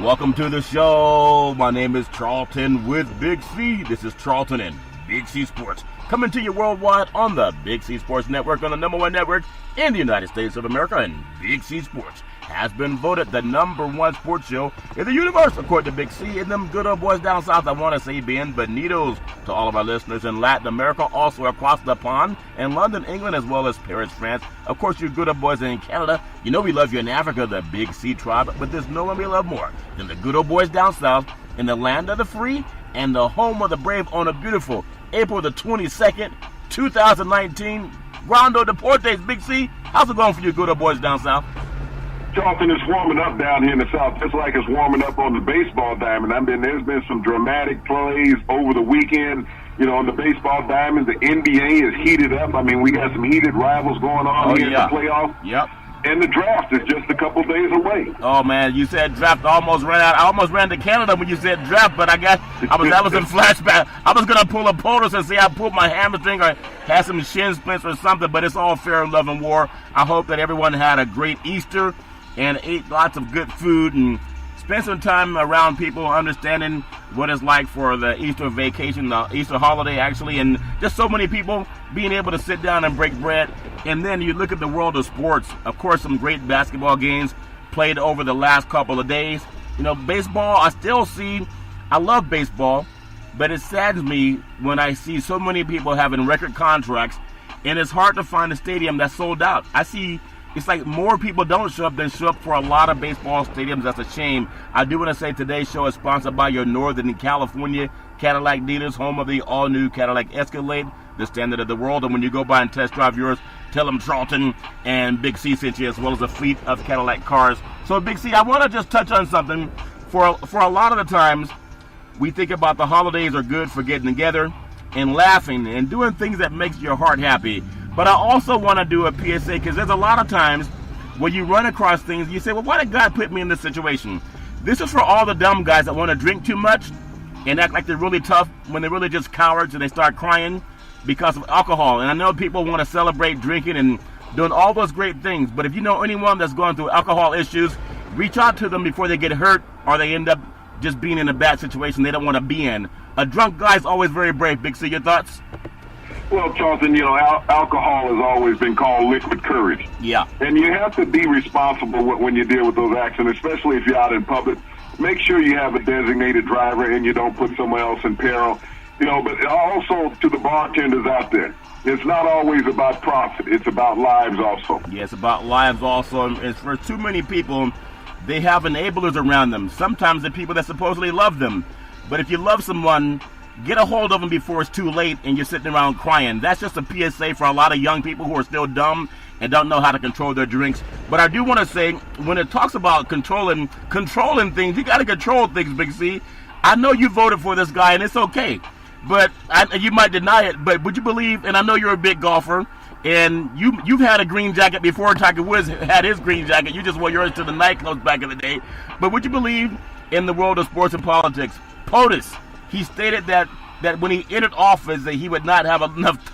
Welcome to the show. My name is Charlton with Big C. This is Charlton and Big C Sports, coming to you worldwide on the Big C Sports Network, on the #1 network in the United States of America. And Big C Sports has been voted the #1 sports show in the universe, according to Big C. And them good old boys down south, I want to say bienvenidos to all of our listeners in Latin America, also across the pond, in London, England, as well as Paris, France. Of course, you good old boys in Canada. You know we love you in Africa, the Big C tribe, but there's no one we love more than the good old boys down south in the land of the free and the home of the brave on a beautiful April the 22nd, 2019. Rondo Deportes, Big C. How's it going for you good old boys down south? Charlton, is warming up down here in the south, just like it's warming up on the baseball diamond. There's been some dramatic plays over the weekend. You know, on the baseball diamond, the NBA is heated up. We got some heated rivals going on here in the playoffs. Yep. And the draft is just a couple days away. Oh man, you said draft, almost ran out. I almost ran to Canada when you said draft, but that was in flashback. I was gonna pull a POTUS and say I pulled my hamstring or had some shin splints or something, but it's all fair love and war. I hope that everyone had a great Easter and ate lots of good food and spent some time around people, understanding what it's like for the Easter vacation, the Easter holiday actually, and just so many people being able to sit down and break bread. And then you look at the world of sports. Of course, some great basketball games played over the last couple of days. You know, baseball, I love baseball, but it saddens me when I see so many people having record contracts, and it's hard to find a stadium that's sold out. It's like more people don't show up than show up for a lot of baseball stadiums. That's a shame. I do want to say today's show is sponsored by your Northern California Cadillac dealers, home of the all-new Cadillac Escalade, the standard of the world. And when you go by and test drive yours, tell them Charlton and Big C sent you, as well as a fleet of Cadillac cars. So, Big C, I want to just touch on something. For a lot of the times, we think about the holidays are good for getting together and laughing and doing things that makes your heart happy. But I also want to do a PSA, because there's a lot of times where you run across things, you say, well, why did God put me in this situation? This is for all the dumb guys that want to drink too much and act like they're really tough when they're really just cowards and they start crying because of alcohol. And I know people want to celebrate drinking and doing all those great things, but if you know anyone that's going through alcohol issues, reach out to them before they get hurt or they end up just being in a bad situation they don't want to be in. A drunk guy is always very brave. Big C, your thoughts? Well, Charlton, alcohol has always been called liquid courage. Yeah. And you have to be responsible when you deal with those accidents, especially if you're out in public. Make sure you have a designated driver and you don't put someone else in peril. But also to the bartenders out there, it's not always about profit. It's about lives also. Yeah, it's about lives also. And for too many people, they have enablers around them. Sometimes the people that supposedly love them. But if you love someone, get a hold of them before it's too late and you're sitting around crying. That's just a PSA for a lot of young people who are still dumb and don't know how to control their drinks. But I do want to say, when it talks about controlling things, you got to control things, Big C. I know you voted for this guy, and it's okay. But you might deny it, but would you believe, and I know you're a big golfer, and you've had a green jacket before Tiger Woods had his green jacket. You just wore yours to the nightclubs back in the day. But would you believe, in the world of sports and politics, POTUS, he stated that when he entered office that he would not have enough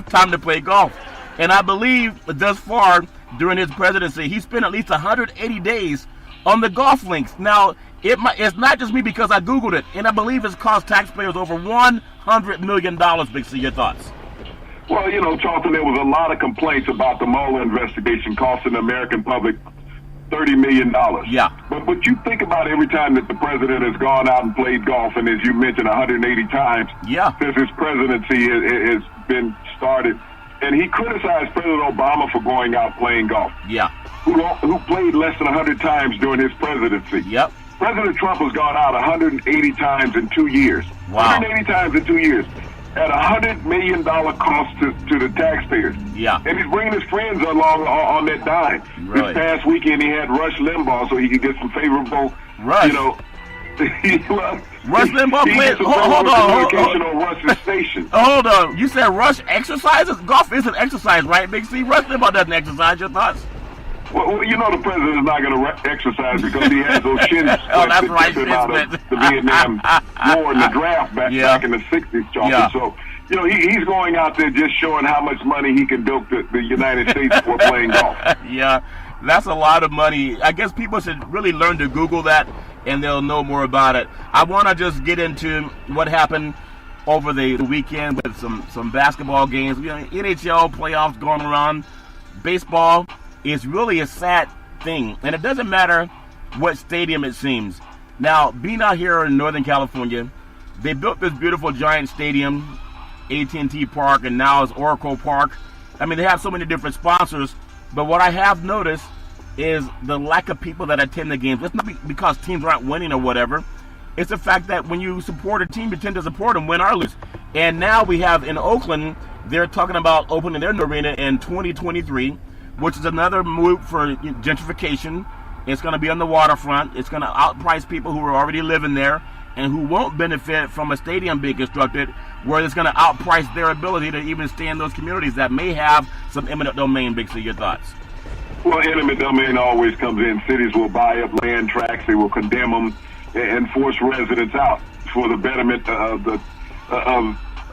time to play golf. And I believe thus far during his presidency, he spent at least 180 days on the golf links. Now, it's not just me, because I Googled it, and I believe it's cost taxpayers over $100 million. Big C, your thoughts? Well, Charlton, there was a lot of complaints about the Mueller investigation costing the American public $30 million. Yeah. But you think about every time that the president has gone out and played golf, and as you mentioned, 180 times since his presidency has been started. And he criticized President Obama for going out playing golf. Yeah. Who played less than 100 times during his presidency. Yep. President Trump has gone out 180 times in 2 years. Wow. 180 times in 2 years. At $100 million cost to the taxpayers. Yeah. And he's bringing his friends along on that dime. Really? This past weekend he had Rush Limbaugh so he could get some favorable, Rush Limbaugh played. Hold on. Rush's station. Hold on. You said Rush exercises? Golf is an exercise, right, Big C? Rush Limbaugh doesn't exercise. Your thoughts? Well, the president is not going to exercise because he has those shin splints that's right, that took him out of the Vietnam War in the draft back in the 60s, Charlton. Yeah. So, he's going out there just showing how much money he can bilk the United States for playing golf. Yeah, that's a lot of money. I guess people should really learn to Google that and they'll know more about it. I want to just get into what happened over the weekend with some basketball games. You know, NHL playoffs going around. Baseball is really a sad thing, and it doesn't matter what stadium it seems. Now, being out here in Northern California, they built this beautiful giant stadium, AT&T Park, and now it's Oracle Park. I mean, they have so many different sponsors, but what I have noticed is the lack of people that attend the games. It's not because teams aren't winning or whatever. It's the fact that when you support a team, you tend to support them, win or lose. And now we have in Oakland, they're talking about opening their new arena in 2023, which is another move for gentrification. It's going to be on the waterfront. It's going to outprice people who are already living there and who won't benefit from a stadium being constructed, where it's going to outprice their ability to even stay in those communities that may have some eminent domain. Big C, your thoughts? Well, eminent domain always comes in. Cities will buy up land tracts, they will condemn them, and force residents out for the betterment of the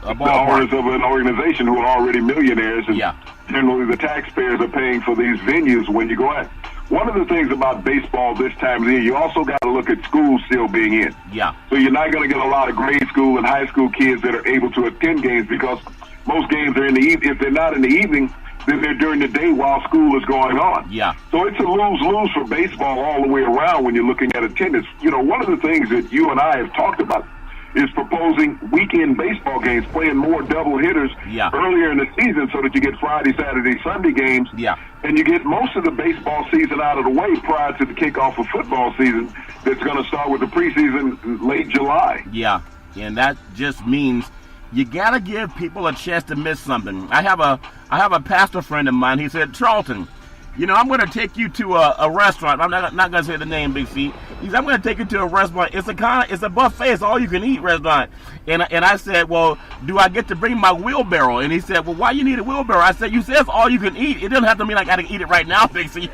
owners of an organization who are already millionaires. And generally the taxpayers are paying for these venues when you go out. One of the things about baseball this time of the year, you also got to look at schools still being in. Yeah. So you're not going to get a lot of grade school and high school kids that are able to attend games, because most games are in the evening. If they're not in the evening, then they're during the day while school is going on. Yeah. So it's a lose-lose for baseball all the way around when you're looking at attendance. You know, one of the things that you and I have talked about is proposing weekend baseball games, playing more double hitters earlier in the season so that you get Friday, Saturday, Sunday games. Yeah. And you get most of the baseball season out of the way prior to the kickoff of football season that's going to start with the preseason in late July. Yeah. And that just means you got to give people a chance to miss something. I have a pastor friend of mine. He said, Charlton, you know, I'm going to take you to a restaurant. I'm not going to say the name, Big C. He said, I'm going to take you to a restaurant. It's a buffet. It's all you can eat restaurant. And I said, well, do I get to bring my wheelbarrow? And he said, well, why you need a wheelbarrow? I said, you said it's all you can eat. It doesn't have to mean I got to eat it right now, Big C.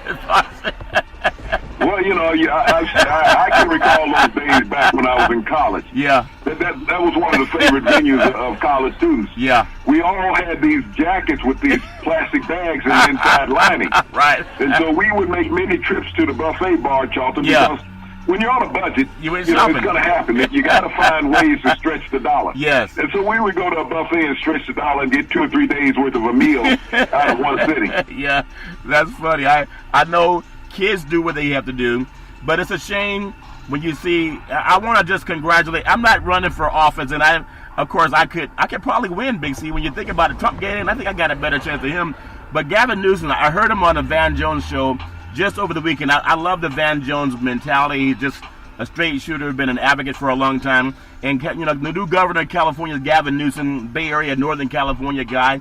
Well, you know, I can recall those days back when I was in college. Yeah. That was one of the favorite venues of college students. Yeah. We all had these jackets with these plastic bags in the inside lining. Right. And so we would make many trips to the buffet bar, Charlton, because when you're on a budget, you know, it's going to happen. You got to find ways to stretch the dollar. Yes. And so we would go to a buffet and stretch the dollar and get 2 or 3 days worth of a meal out of one sitting. Yeah, that's funny. I know kids do what they have to do, but it's a shame when you see. I want to just congratulate. I'm not running for office, and of course I could probably win, Big C. When you think about it, Trump getting in, I think I got a better chance than him. But Gavin Newsom, I heard him on the Van Jones show just over the weekend. I love the Van Jones mentality. He's just a straight shooter, been an advocate for a long time. And, you know, the new governor of California is Gavin Newsom, Bay Area, Northern California guy.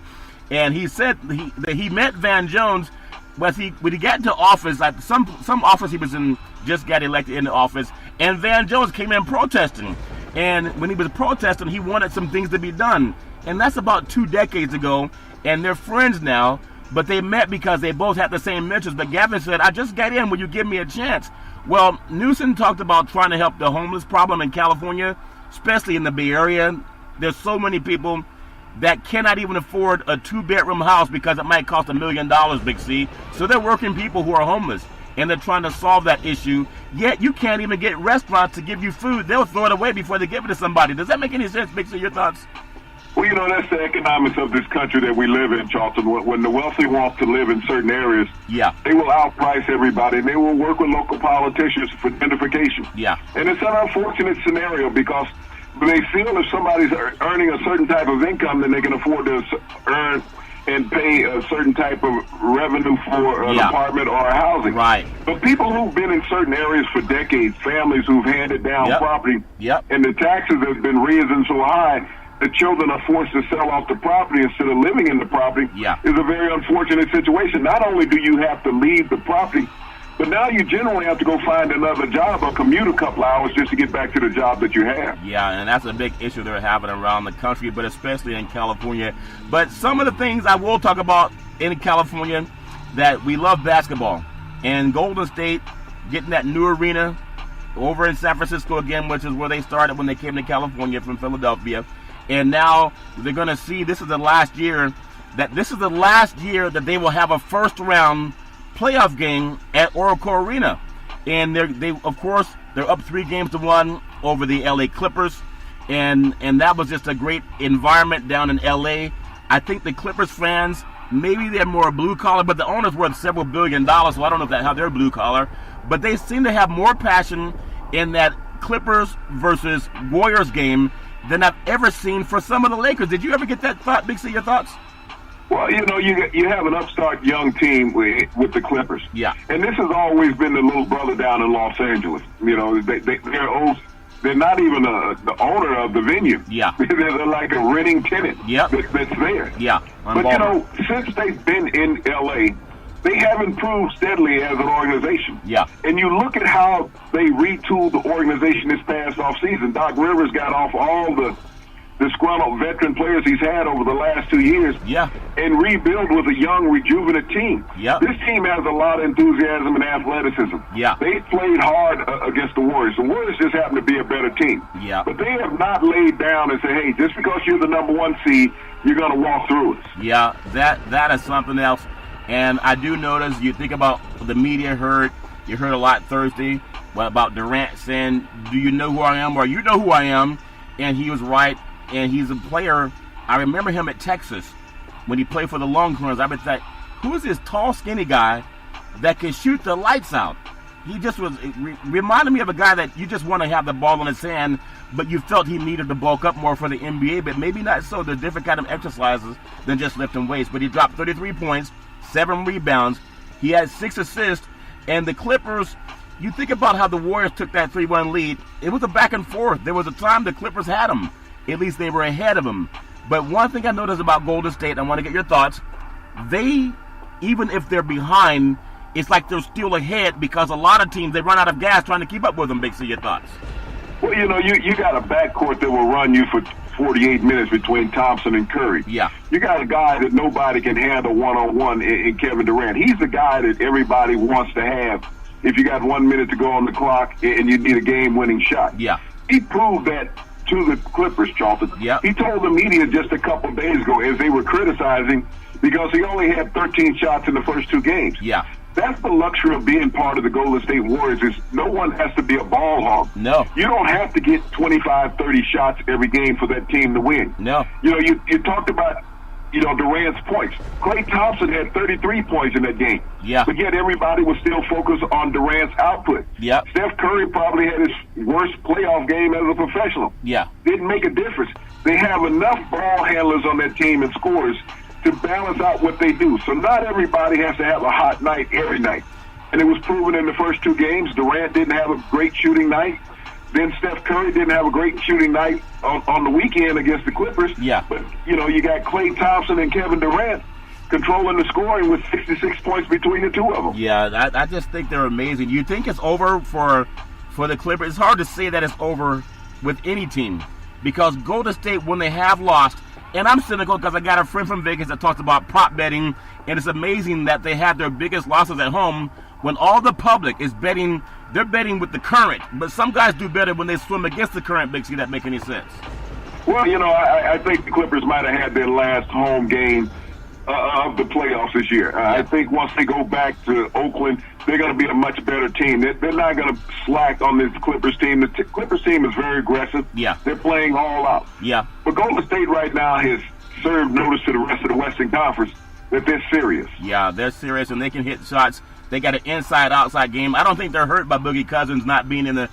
And he said that he met Van Jones when he got into office. Like some office he was in, just got elected into office. And Van Jones came in protesting. And when he was protesting, he wanted some things to be done. And that's about 2 decades ago. And they're friends now. But they met because they both had the same mentors. But Gavin said, I just got in. Will you give me a chance? Well, Newsom talked about trying to help the homeless problem in California, especially in the Bay Area. There's so many people that cannot even afford a 2-bedroom house because it might cost $1 million, Big C. So they're working people who are homeless, and they're trying to solve that issue. Yet you can't even get restaurants to give you food. They'll throw it away before they give it to somebody. Does that make any sense, Big C? Your thoughts? Well, you know, that's the economics of this country that we live in, Charlton. When the wealthy want to live in certain areas, they will outprice everybody, and they will work with local politicians for gentrification. Yeah. And it's an unfortunate scenario because they feel if somebody's earning a certain type of income, then they can afford to earn and pay a certain type of revenue for an apartment or a housing. Right. But people who've been in certain areas for decades, families who've handed down property, and the taxes have been risen so high, the children are forced to sell off the property instead of living in the property, is a very unfortunate situation. Not only do you have to leave the property, but now you generally have to go find another job or commute a couple hours just to get back to the job that you have. Yeah, and that's a big issue they're having around the country, but especially in California. But some of the things I will talk about in California, that we love basketball. And Golden State getting that new arena over in San Francisco again, which is where they started when they came to California from Philadelphia. And now they're going to see this is the last year that they will have a first round playoff game at Oracle Arena. And they of course They're up 3-1 over the LA Clippers, and that was just a great environment down in LA. I think the Clippers fans, maybe they're more blue collar, but the owner's worth several $1 billion, so I don't know how they're blue collar. But they seem to have more passion in that Clippers versus Warriors game than I've ever seen for some of the Lakers. Did you ever get that thought, Big C? Your thoughts? Well, you have an upstart young team with the Clippers. Yeah. And this has always been the little brother down in Los Angeles. They're not even the owner of the venue. Yeah. They're like a renting tenant. Yep. That's there. Yeah. But, since they've been in L.A., they have improved steadily as an organization. Yeah. And you look at how they retooled the organization this past offseason. Doc Rivers got off all the disgruntled veteran players he's had over the last 2 years. Yeah. And rebuild with a young, rejuvenate team. Yeah. This team has a lot of enthusiasm and athleticism. Yeah. They played hard against the Warriors. The Warriors just happen to be a better team. Yeah. But they have not laid down and said, hey, just because you're the number 1 seed, you're going to walk through it. Yeah, that is something else. And I do notice, you think about the media you heard a lot Thursday about Durant saying, do you know who I am? Or you know who I am. And he was right. And he's a player. I remember him at Texas when he played for the Longhorns. I would say, who is this tall, skinny guy that can shoot the lights out? He just reminded me of a guy that you just want to have the ball in his hand, but you felt he needed to bulk up more for the NBA, but maybe not so. There's different kind of exercises than just lifting weights. But he dropped 33 points, 7 rebounds. He had 6 assists. And the Clippers, you think about how the Warriors took that 3-1 lead. It was a back and forth. There was a time the Clippers had them. At least they were ahead of them. But one thing I noticed about Golden State, I want to get your thoughts, they, even if they're behind, it's like they're still ahead because a lot of teams, they run out of gas trying to keep up with them. Big C, your thoughts? Well, you got a backcourt that will run you for 48 minutes between Thompson and Curry. Yeah. You got a guy that nobody can handle one-on-one in Kevin Durant. He's the guy that everybody wants to have if you got 1 minute to go on the clock and you need a game-winning shot. Yeah. He proved that to the Clippers, Charlton. Yep. He told the media just a couple of days ago as they were criticizing because he only had 13 shots in the first 2 games. Yeah. That's the luxury of being part of the Golden State Warriors is no one has to be a ball hog. No. You don't have to get 25, 30 shots every game for that team to win. No. You talked about, Durant's points. Klay Thompson had 33 points in that game. Yeah. But yet everybody was still focused on Durant's output. Yeah. Steph Curry probably had his worst playoff game as a professional. Yeah. Didn't make a difference. They have enough ball handlers on that team and scorers to balance out what they do. So not everybody has to have a hot night every night. And it was proven in the first 2 games. Durant didn't have a great shooting night. Then Steph Curry didn't have a great shooting night on the weekend against the Clippers. Yeah. But, you got Klay Thompson and Kevin Durant controlling the scoring with 66 points between the 2 of them. Yeah, I just think they're amazing. You think it's over for the Clippers? It's hard to say that it's over with any team because Golden State, when they have lost, and I'm cynical because I got a friend from Vegas that talks about prop betting, and it's amazing that they had their biggest losses at home when all the public is betting. They're betting with the current, but some guys do better when they swim against the current. Big C, that make any sense? Well, I think the Clippers might have had their last home game of the playoffs this year. I think once they go back to Oakland, they're going to be a much better team. They're not going to slack on this Clippers team. The Clippers team is very aggressive. Yeah. They're playing all out. Yeah. But Golden State right now has served notice to the rest of the Western Conference that they're serious. Yeah, they're serious, and they can hit shots. They got an inside-outside game. I don't think they're hurt by Boogie Cousins not being in the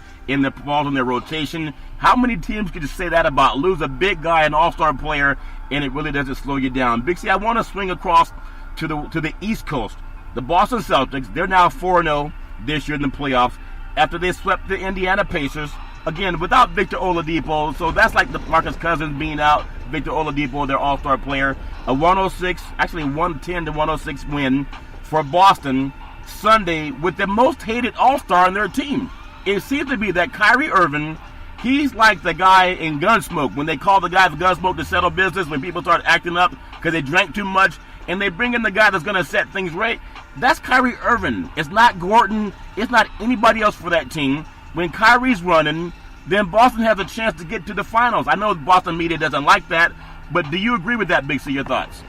balls in their rotation. How many teams could you say that about? Lose a big guy, an all-star player, and it really doesn't slow you down. Big C, I want to swing across to the East Coast. The Boston Celtics, they're now 4-0 this year in the playoffs after they swept the Indiana Pacers. Again, without Victor Oladipo, so that's like the Marcus Cousins being out. Victor Oladipo, their all-star player. A 110-106 win for Boston Sunday with the most hated all-star on their team. It seems to be that Kyrie Irving, he's like the guy in Gunsmoke. When they call the guy for Gunsmoke to settle business, when people start acting up because they drank too much, and they bring in the guy that's going to set things right, that's Kyrie Irving. It's not Gordon. It's not anybody else for that team. When Kyrie's running, then Boston has a chance to get to the finals. I know Boston media doesn't like that, but do you agree with that, Big C? Your thoughts?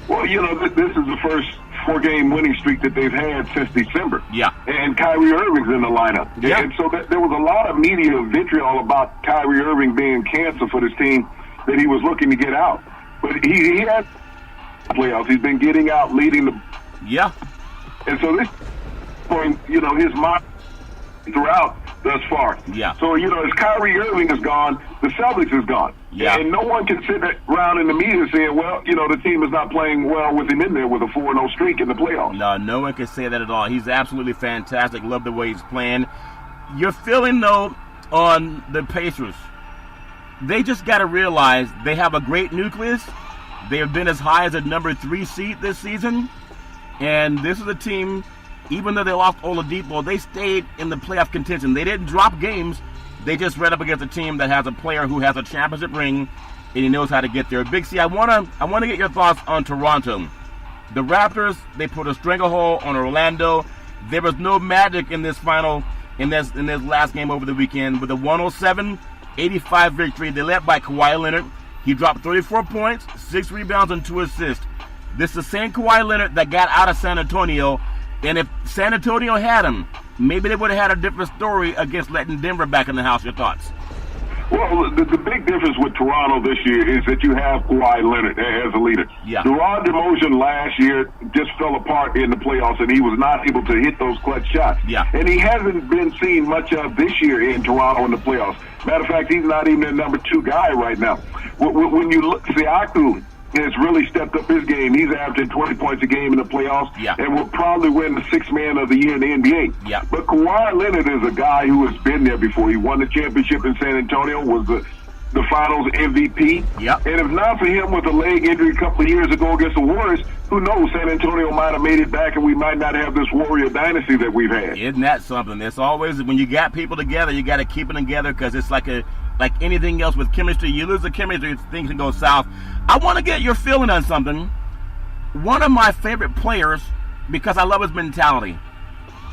Well, this is the first 4-game winning streak that they've had since December. Yeah. And Kyrie Irving's in the lineup. Yeah. And so there was a lot of media vitriol about Kyrie Irving being cancer for this team that he was looking to get out. But he has playoffs. He's been getting out, leading the. Yeah. And so this point, his mind throughout thus far. Yeah. So, as Kyrie Irving is gone, the Celtics is gone. Yeah. And no one can sit around in the media saying, well, the team is not playing well with him in there with a 4-0 streak in the playoffs. No one can say that at all. He's absolutely fantastic. Love the way he's playing. Your feeling, though, on the Pacers, they just got to realize they have a great nucleus. They have been as high as a number 3 seed this season. And this is a team, even though they lost Oladipo, they stayed in the playoff contention. They didn't drop games. They just ran up against a team that has a player who has a championship ring, and he knows how to get there. Big C, I want to get your thoughts on Toronto. The Raptors, they put a stranglehold on Orlando. There was no magic in this final, in this last game over the weekend. With a 107-85 victory, they led by Kawhi Leonard. He dropped 34 points, 6 rebounds, and 2 assists. This is the same Kawhi Leonard that got out of San Antonio. And if San Antonio had him, maybe they would have had a different story against letting Denver back in the house. Your thoughts? Well, the big difference with Toronto this year is that you have Kawhi Leonard as a leader. Yeah. DeRozan DeRozan last year just fell apart in the playoffs, and he was not able to hit those clutch shots. Yeah. And he hasn't been seen much of this year in Toronto in the playoffs. Matter of fact, he's not even the number 2 guy right now. When you look, Siakam has really stepped up his game. He's averaging 20 points a game in the playoffs, yeah, and will probably win the 6th man of the year in the NBA. Yeah. But Kawhi Leonard is a guy who has been there before. He won the championship in San Antonio, was the finals MVP. Yeah. And if not for him with a leg injury a couple of years ago against the Warriors, who knows, San Antonio might have made it back and we might not have this Warrior dynasty that we've had. Isn't that something? It's always, when you got people together, you got to keep them together, because it's like anything else with chemistry. You lose the chemistry, things can go south. I want to get your feeling on something. One of my favorite players, because I love his mentality,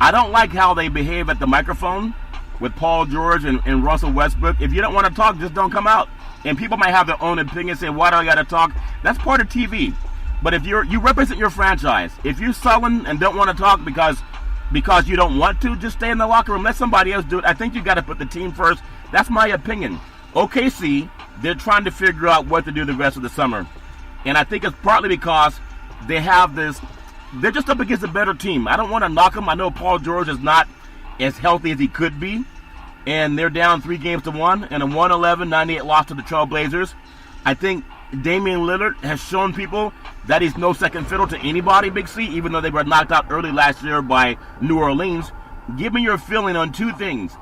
I don't like how they behave at the microphone with Paul George and Russell Westbrook. If you don't want to talk, just don't come out. And people might have their own opinion, say, why do I got to talk? That's part of TV. But if you represent your franchise, if you're sullen and don't want to talk because you don't want to, just stay in the locker room. Let somebody else do it. I think you got to put the team first. That's my opinion. OKC, they're trying to figure out what to do the rest of the summer. And I think it's partly because they have this, they're just up against a better team. I don't want to knock them. I know Paul George is not as healthy as he could be. And they're down 3-1 in a 111-98 loss to the Trailblazers. I think Damian Lillard has shown people that he's no second fiddle to anybody, Big C, even though they were knocked out early last year by New Orleans. Give me your feeling on 2 things.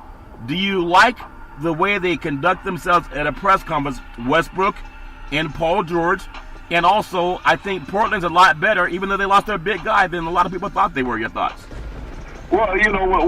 Do you like the way they conduct themselves at a press conference, Westbrook and Paul George? And also, I think Portland's a lot better, even though they lost their big guy, than a lot of people thought they were. Your thoughts? Well,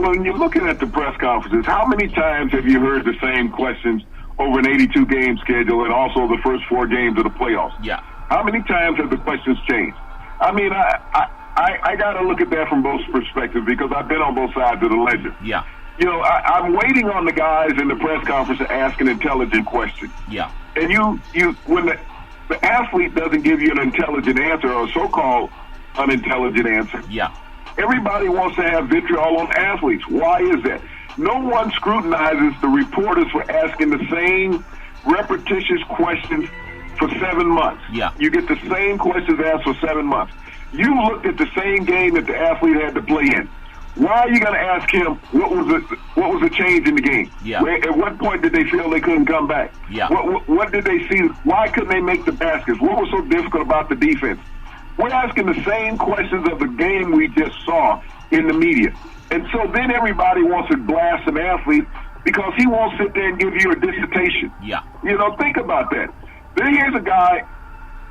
when you're looking at the press conferences, how many times have you heard the same questions over an 82-game schedule and also the first 4 games of the playoffs? Yeah. How many times have the questions changed? I mean, I got to look at that from both perspectives because I've been on both sides of the ledger. Yeah. I'm waiting on the guys in the press conference to ask an intelligent question. Yeah. And when the athlete doesn't give you an intelligent answer or a so-called unintelligent answer, yeah, everybody wants to have vitriol on athletes. Why is that? No one scrutinizes the reporters for asking the same repetitious questions for 7 months. Yeah. You get the same questions asked for 7 months. You looked at the same game that the athlete had to play in. Why are you going to ask him what was the change in the game? Yeah. At what point did they feel they couldn't come back? Yeah. What did they see? Why couldn't they make the baskets? What was so difficult about the defense? We're asking the same questions of the game we just saw in the media. And so then everybody wants to blast an athlete because he won't sit there and give you a dissertation. Yeah. Think about that. Then here's a guy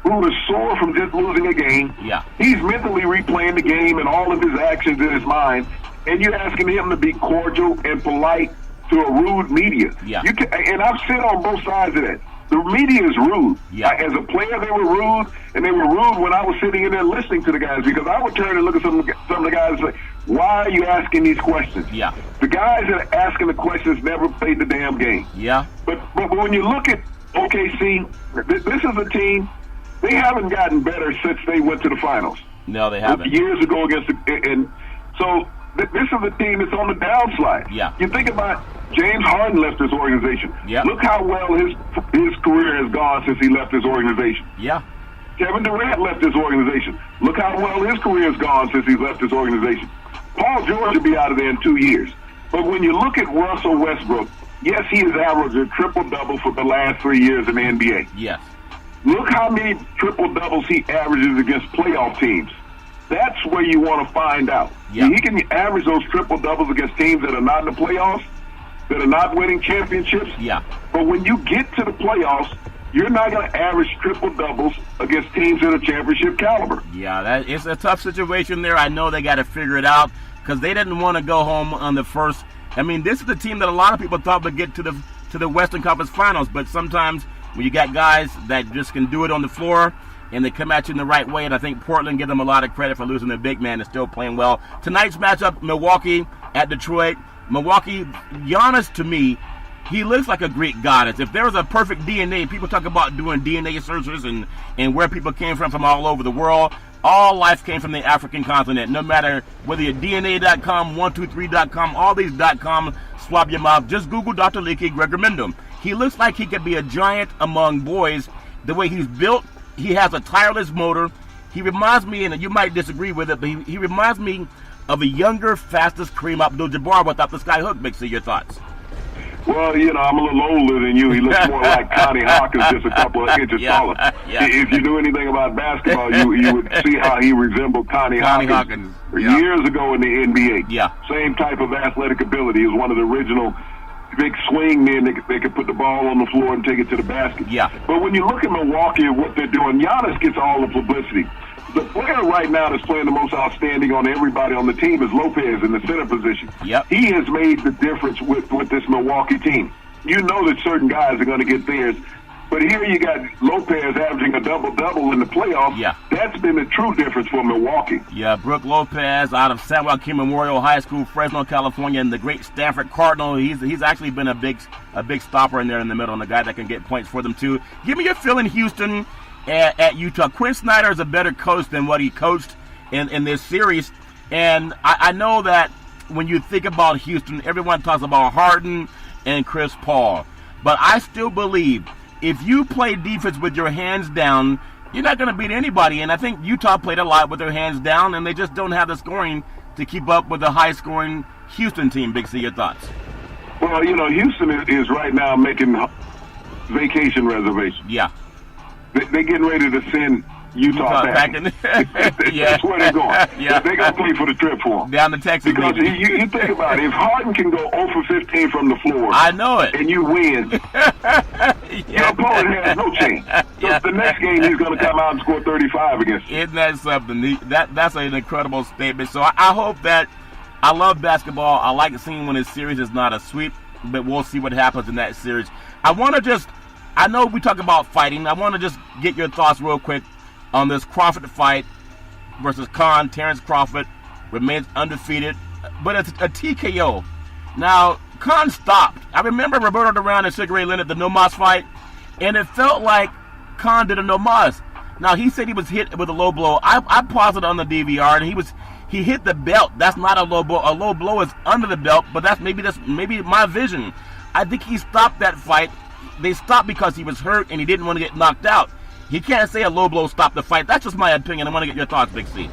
who is sore from just losing a game. Yeah. He's mentally replaying the game and all of his actions in his mind, and you're asking him to be cordial and polite to a rude media. Yeah. And I've sit on both sides of that. The media is rude. Yeah. As a player, they were rude, and they were rude when I was sitting in there listening to the guys because I would turn and look at some of the guys and say, why are you asking these questions? Yeah. The guys that are asking the questions never played the damn game. Yeah. But when you look at OKC, this is a team They haven't gotten better since they went to the finals. No, they haven't. Years ago and so this is a team that's on the downslide. Yeah. You think about James Harden left his organization. Yeah. Look how well his career has gone since he left his organization. Yeah. Kevin Durant left his organization. Look how well his career has gone since he's left his organization. Paul George will be out of there in 2 years. But when you look at Russell Westbrook, yes, he has averaged a triple-double for the last 3 years in the NBA. Yes. Look how many triple-doubles he averages against playoff teams. That's where you want to find out. Yeah. He can average those triple-doubles against teams that are not in the playoffs, that are not winning championships. Yeah. But when you get to the playoffs, you're not going to average triple-doubles against teams that are championship caliber. Yeah, it's a tough situation there. I know they got to figure it out because they didn't want to go home on the first. I mean, this is the team that a lot of people thought would get to the Western Conference Finals, but sometimes when you got guys that just can do it on the floor and they come at you in the right way, and I think Portland give them a lot of credit for losing their big man and still playing well. Tonight's matchup, Milwaukee at Detroit. Milwaukee, Giannis, to me, he looks like a Greek goddess. If there was a perfect DNA, people talk about doing DNA searches and where people came from all over the world. All life came from the African continent. No matter whether you're DNA.com, 123.com, all these .com, swab your mouth. Just Google Dr. Leakey Gregor Mendham. He looks like he could be a giant among boys. The way he's built, he has a tireless motor. He reminds me, and you might disagree with it, but he reminds me of a younger, fastest Kareem Abdul-Jabbar without the skyhook. Big C, your thoughts? Well, I'm a little older than you. He looks more like Connie Hawkins, just a couple of inches taller. Yeah. If you knew anything about basketball, you would see how he resembled Connie Hawkins. Years ago in the NBA. Yeah. Same type of athletic ability. He was one of the original big swing men. They could put the ball on the floor and take it to the basket. Yeah. But when you look at Milwaukee and what they're doing, Giannis gets all the publicity. The player right now that's playing the most outstanding on everybody on the team is Lopez in the center position. Yep. He has made the difference with this Milwaukee team. You know that certain guys are going to get theirs. But here you got Lopez averaging a double-double in the playoffs. Yeah. That's been the true difference for Milwaukee. Yeah, Brook Lopez out of San Joaquin Memorial High School, Fresno, California, and the great Stanford Cardinal. He's actually been a big stopper in there in the middle, and a guy that can get points for them too. Give me your feeling, Houston, at Utah. Quinn Snyder is a better coach than what he coached in this series. And I know that when you think about Houston, everyone talks about Harden and Chris Paul. But I still believe if you play defense with your hands down, you're not going to beat anybody. And I think Utah played a lot with their hands down, and they just don't have the scoring to keep up with the high-scoring Houston team. Big C, your thoughts? Well, Houston is right now making vacation reservations. Yeah. They're getting ready to send Utah back. Yeah. That's where they're going. Yeah. They're going to pay for the trip for them. Down to Texas. Because you think about it. If Harden can go 0 for 15 from the floor. I know it. And you win. Your opponent has no chance. So the next game he's going to come out and score 35 against you. Isn't that something? That's an incredible statement. So I hope that I love basketball. I like seeing when a series is not a sweep, but we'll see what happens in that series. I know we talk about fighting. I want to just get your thoughts real quick on this Crawford fight versus Khan. Terrence Crawford remains undefeated, but it's a TKO. Now, Khan stopped. I remember Roberto Duran and Sugar Ray Leonard, the no-mas fight, and it felt like Khan did a no-mas. Now, he said he was hit with a low blow. I paused it on the DVR, and he hit the belt. That's not a low blow. A low blow is under the belt, but that's maybe my vision. I think he stopped that fight. They stopped because he was hurt and he didn't want to get knocked out. He can't say a low blow stopped the fight. That's just my opinion. I want to get your thoughts, Big C.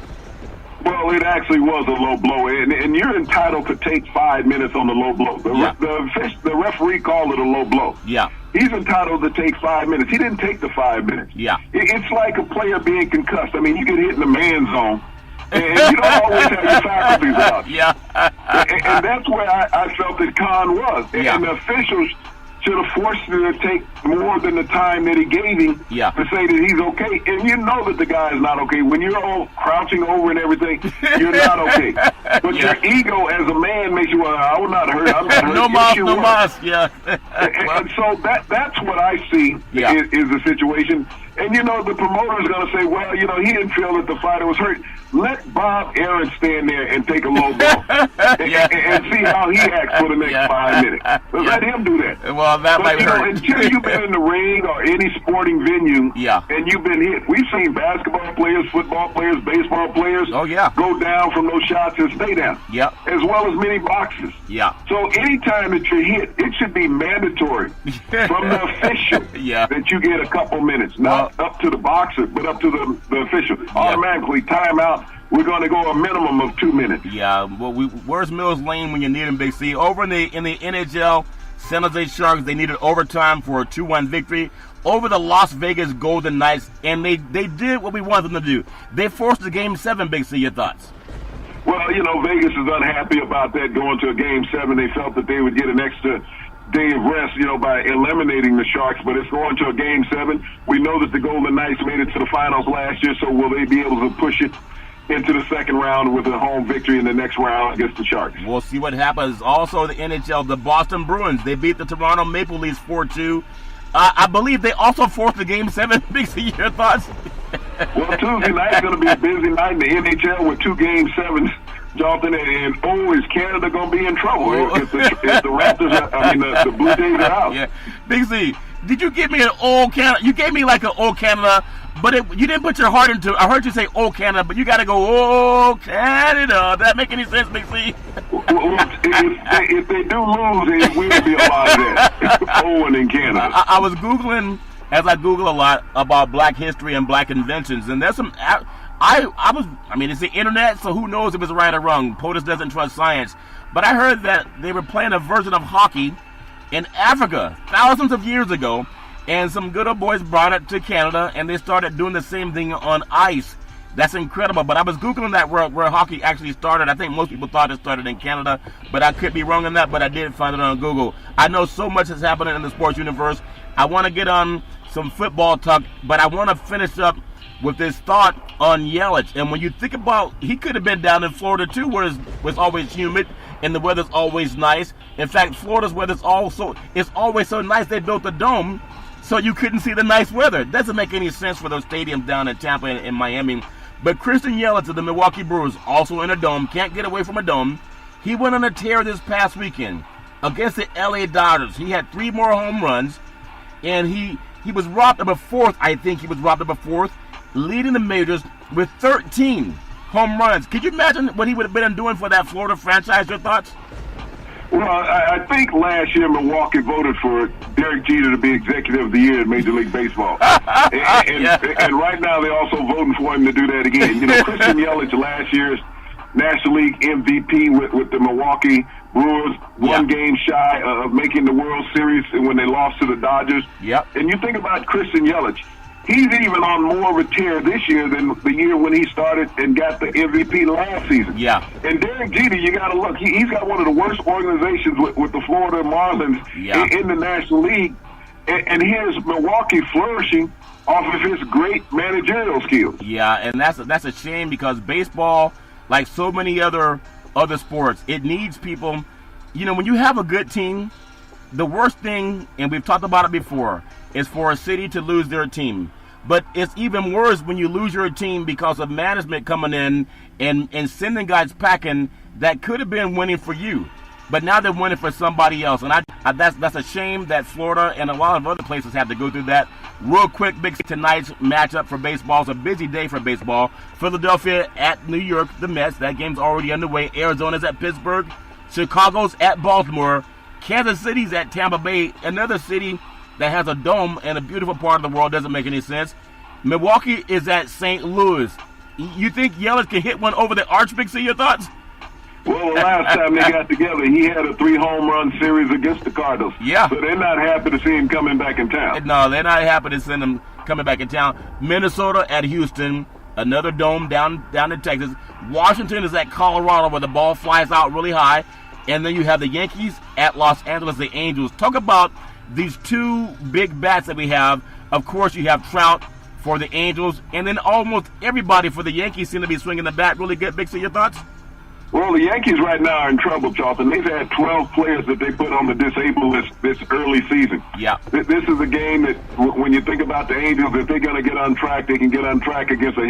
Well, it actually was a low blow, and you're entitled to take 5 minutes on the low blow. The referee called it a low blow. Yeah. He's entitled to take 5 minutes. He didn't take the 5 minutes. Yeah. It's like a player being concussed. I mean, you get hit in the man zone, and you don't always have your faculties about you. Yeah. And that's where I felt that Khan was. Yeah. And the officials should have forced him to take more than the time that he gave him to say that he's okay. And you know that the guy is not okay. When you're all crouching over and everything, you're not okay. But your ego as a man makes you, I will not hurt. I'm not hurt. No mas, yeah. And so that's what I see is the situation. And, the promoter's going to say, well, he didn't feel that the fighter was hurt. Let Bob Aaron stand there and take a low ball and see how he acts for the next 5 minutes. Let him do that. Well, that might hurt. Until you've been in the ring or any sporting venue and you've been hit. We've seen basketball players, football players, baseball players go down from those shots and stay down. Yep. As well as many boxers. Yeah. So anytime that you're hit, it should be mandatory from the official that you get a couple minutes. Not up to the boxer, but up to the official. Automatically, timeout. We're going to go a minimum of 2 minutes. Yeah. Well, where's Mills Lane when you need him, Big C? Over in the NHL, San Jose Sharks, they needed overtime for a 2-1 victory over the Las Vegas Golden Knights, and they did what we wanted them to do. They forced the Game 7, Big C. Your thoughts? Well, Vegas is unhappy about that going to a Game 7. They felt that they would get an extra day of rest, by eliminating the Sharks, but it's going to a Game 7. We know that the Golden Knights made it to the finals last year, so will they be able to push it into the second round with a home victory in the next round against the Sharks? We'll see what happens. Also, the NHL, the Boston Bruins, they beat the Toronto Maple Leafs 4-2. I believe they also forced the Game 7. Big C, your thoughts? Well, Tuesday night's going to be a busy night in the NHL with 2 Game 7s. Jonathan, and is Canada going to be in trouble if the Raptors, the Blue Jays are out? Yeah. Big C, did you give me an old Canada? You gave me like an old Canada, but you didn't put your heart into it. I heard you say old Canada, but you got to go, oh, Canada. Does that make any sense, Big C? Well, if they do lose, we will be a lot of that. Owen in Canada. I was Googling, as I Google a lot, about black history and black inventions, and there's some... it's the internet, so who knows if it's right or wrong. POTUS doesn't trust science. But I heard that they were playing a version of hockey in Africa thousands of years ago, and some good old boys brought it to Canada, and they started doing the same thing on ice. That's incredible. But I was Googling that where hockey actually started. I think most people thought it started in Canada, but I could be wrong on that, but I did find it on Google. I know so much is happening in the sports universe. I want to get on some football talk, but I want to finish up with this thought on Yelich. And when you think about, he could have been down in Florida too, where it's always humid and the weather's always nice. In fact, Florida's weather's it's always so nice they built a dome so you couldn't see the nice weather. It doesn't make any sense for those stadiums down in Tampa and Miami. But Christian Yelich of the Milwaukee Brewers, also in a dome, can't get away from a dome. He went on a tear this past weekend against the LA Dodgers. He had 3 more home runs, and he was robbed of a fourth. I think he was robbed of a fourth, leading the majors with 13 home runs. Could you imagine what he would have been doing for that Florida franchise? Your thoughts? Well, I think last year Milwaukee voted for Derek Jeter to be Executive of the Year in Major League Baseball. and right now they're also voting for him to do that again. Christian Yelich, last year's National League MVP with the Milwaukee Brewers, one game shy of making the World Series when they lost to the Dodgers. Yep. And you think about Christian Yelich. He's even on more of a tear this year than the year when he started and got the MVP last season. Yeah. And Derek Jeter, you got to look. He's got one of the worst organizations with the Florida Marlins in the National League. And here's Milwaukee flourishing off of his great managerial skills. Yeah, and that's a shame because baseball, like so many other sports, it needs people. When you have a good team, the worst thing, and we've talked about it before, is for a city to lose their team. But it's even worse when you lose your team because of management coming in and sending guys packing that could have been winning for you. But now they're winning for somebody else. And that's a shame that Florida and a lot of other places have to go through that. Real quick, Big tonight's matchup for baseball is a busy day for baseball. Philadelphia at New York, the Mets. That game's already underway. Arizona's at Pittsburgh. Chicago's at Baltimore. Kansas City's at Tampa Bay, another city that has a dome and a beautiful part of the world. Doesn't make any sense. Milwaukee is at St. Louis. You think Yelich can hit one over the arch, Big C? Your thoughts? Well, the last time they got together, he had a 3-home-run series against the Cardinals. Yeah. So they're not happy to see him coming back in town. No, they're not happy to send him coming back in town. Minnesota at Houston, another dome down in Texas. Washington is at Colorado where the ball flies out really high. And then you have the Yankees at Los Angeles, the Angels. Talk about these 2 big bats that we have. Of course, you have Trout for the Angels, and then almost everybody for the Yankees seem to be swinging the bat really good. Big C, your thoughts? Well, the Yankees right now are in trouble, Charlton. They've had 12 players that they put on the disabled list this early season. Yeah. This is a game that, when you think about the Angels, if they're going to get on track, they can get on track against a